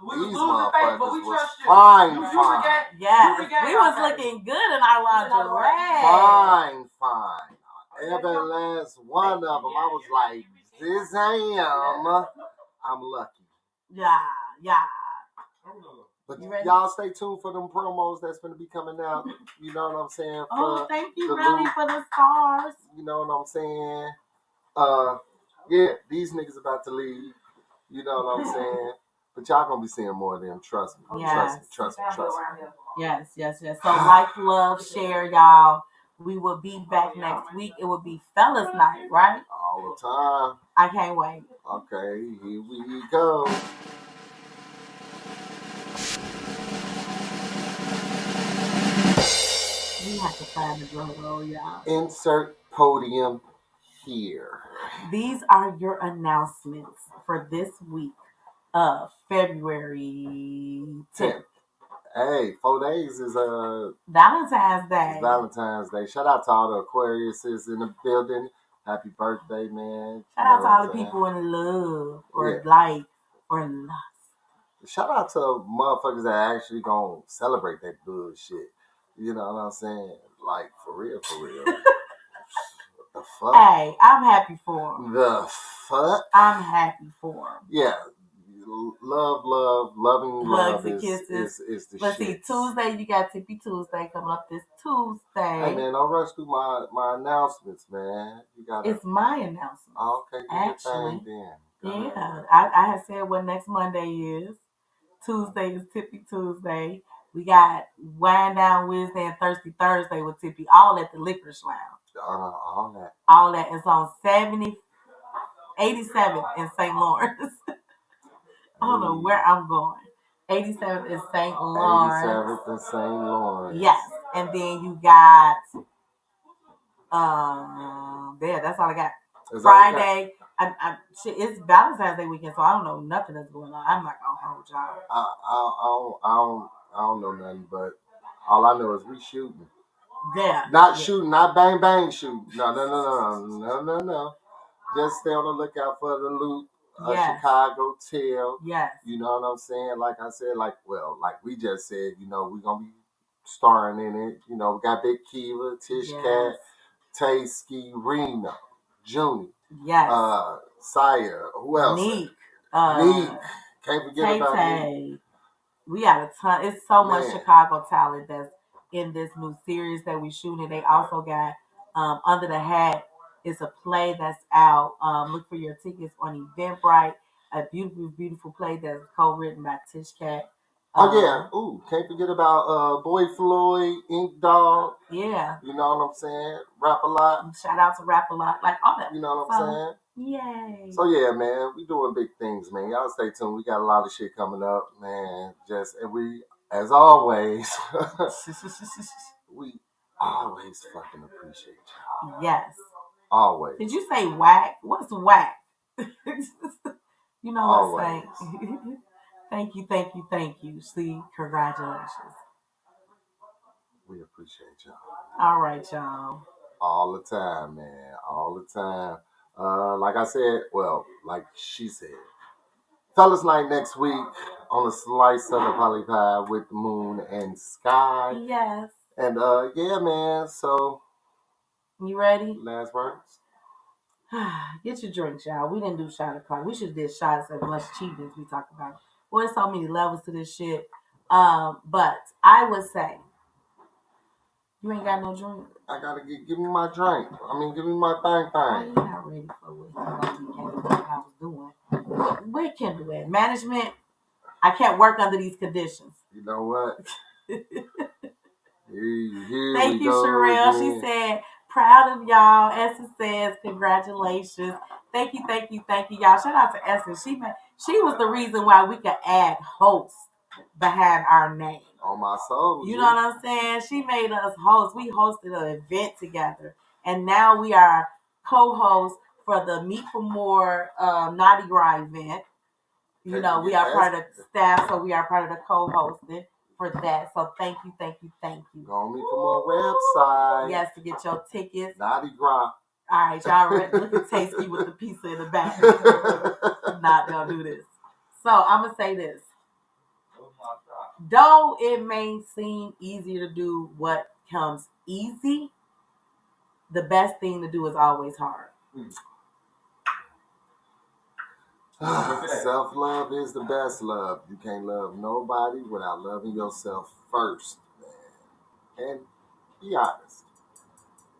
losing motherfuckers but we was trust you. fine. Yes, we was looking good in our lingerie. Fine. Every last one of them, I was like, this I'm lucky. Yeah. But y'all stay tuned for them promos that's going to be coming out. You know what I'm saying? Thank you, really, for the stars. You know what I'm saying? Yeah, these niggas about to leave. You know what I'm saying? But y'all gonna be seeing more of them. Trust me. Yes. Trust me. Yes. So like, love, share, y'all. We will be back next week. It will be Fellas Night, right? All the time. I can't wait. Okay, here we go. We have to find the drum roll, y'all. Insert podium here. These are your announcements for this week of February 10th. Hey, 4 days is Valentine's Day. Valentine's Day. Shout out to all the Aquariuses in the building. Happy birthday, man. Shout out to all the people in love or life or lust. Shout out to motherfuckers that actually gonna celebrate that bullshit. You know what I'm saying? Like, for real, for real. What the fuck? Hey, I'm happy for him. The fuck? I'm happy for him. Yeah. Loving hugs love and kisses. Is the Let's shit. See, Tuesday, you got Tippy Tuesday coming up this Tuesday. Hey, man, don't rush through my announcements, man. It's my announcement. Oh, okay, actually. Then. Yeah, I had said what next Monday is. Tuesday is Tippy Tuesday. We got Wine Down Wednesday and Thirsty Thursday with Tippy, all at the Licorice Lounge. All that is on 87th in St. Lawrence. I don't know where I'm going. 87th in St. Lawrence. 87th in St. Lawrence. Yes. And then you got that's all I got. Friday. It's Valentine's Day weekend, so I don't know nothing that's going on. I'm not gonna hold y'all. I don't know nothing, but all I know is we shooting. Yeah. Not shooting, not bang bang shooting. No. Just stay on the lookout for the loop. Chicago Tale. Yes. You know what I'm saying? Like I said, like we just said, you know, we're gonna be starring in it. You know, we got Big Kiva, Tish Cat, Tay-Ski, Reno, Junie. Yes. Sire. Who else? Neek. Can't forget about Neek. We got a ton. It's so much Chicago talent that's in this new series that we shooting. They also got Under the Hat. It's a play that's out. Look for your tickets on Eventbrite. A beautiful, beautiful play that's co-written by Tish Cat. Can't forget about Boy Floyd, Ink Dog. Yeah. You know what I'm saying? Rap a Lot. Shout out to Rap a Lot. Like all that. You know what I'm saying? Yay. So yeah, man, we doing big things, man. Y'all stay tuned. We got a lot of shit coming up, man. And we, as always, we always fucking appreciate y'all. Yes. Always. Did you say whack? What's whack? You know what I'm saying? Thank you. See, congratulations. We appreciate y'all. All right, y'all. All the time, man. All the time. Like I said, like she said, Fellas Night next week on a slice of the poly pie with the moon and sky. Yes. And yeah, man. So, you ready? Last words. Get your drinks, y'all. We didn't do shot o'clock. We should have did shots at lunch achievements we talked about. Well, there's so many levels to this shit. But I would say you ain't got no drink. I gotta give me my drink. Give me my thing. Oh, you're not ready for what I was doing. Where Kendall at? Management. I can't work under these conditions. You know what? Thank you, Sherelle. She said, proud of y'all. Essence says, congratulations. Thank you, y'all. Shout out to Essence. She was the reason why we could add hosts behind our name. On my soul. You know what I'm saying? She made us hosts. We hosted an event together. And now we are co-hosts for the Meet for More Naughty Gras event. You know, we are part of the staff, so we are part of the co-hosting for that. So thank you. Go Meet for More website. Yes, to get your tickets. Naughty Gras. All right, y'all ready? Look at Tasty with the pizza in the back. Not gonna do this. So I'm gonna say this. Though it may seem easy to do what comes easy, the best thing to do is always hard. Self-love is the best love. You can't love nobody without loving yourself first, man. And be honest.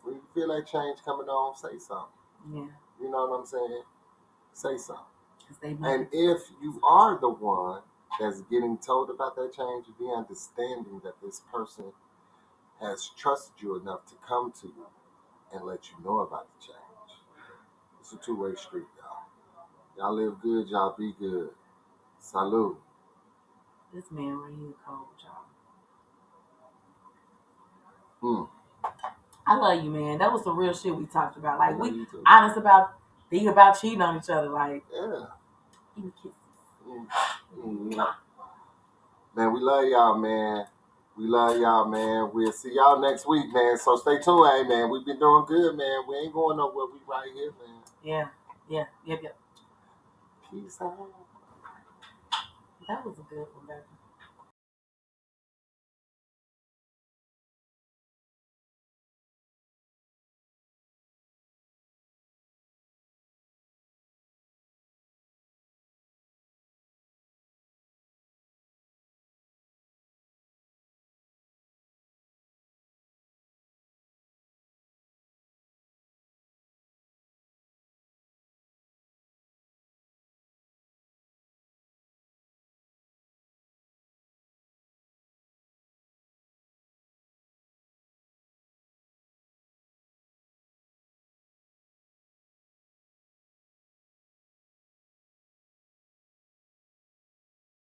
When you feel that change coming on, say something. Yeah. You know what I'm saying? Say something. And if you are the one that's getting told about that change, be understanding that this person has trusted you enough to come to you and let you know about the change. It's a two-way street, y'all. Y'all live good, y'all be good. Salud. This man right here cold, y'all. I love you, man. That was some real shit we talked about. Like, we honest about thinking about cheating on each other. Like, even kisses. Man, we love y'all, man. We love y'all, man. We'll see y'all next week, man. So stay tuned, hey, man. We've been doing good, man. We ain't going nowhere. We right here, man. Yeah. Peace out. That was a good one, baby.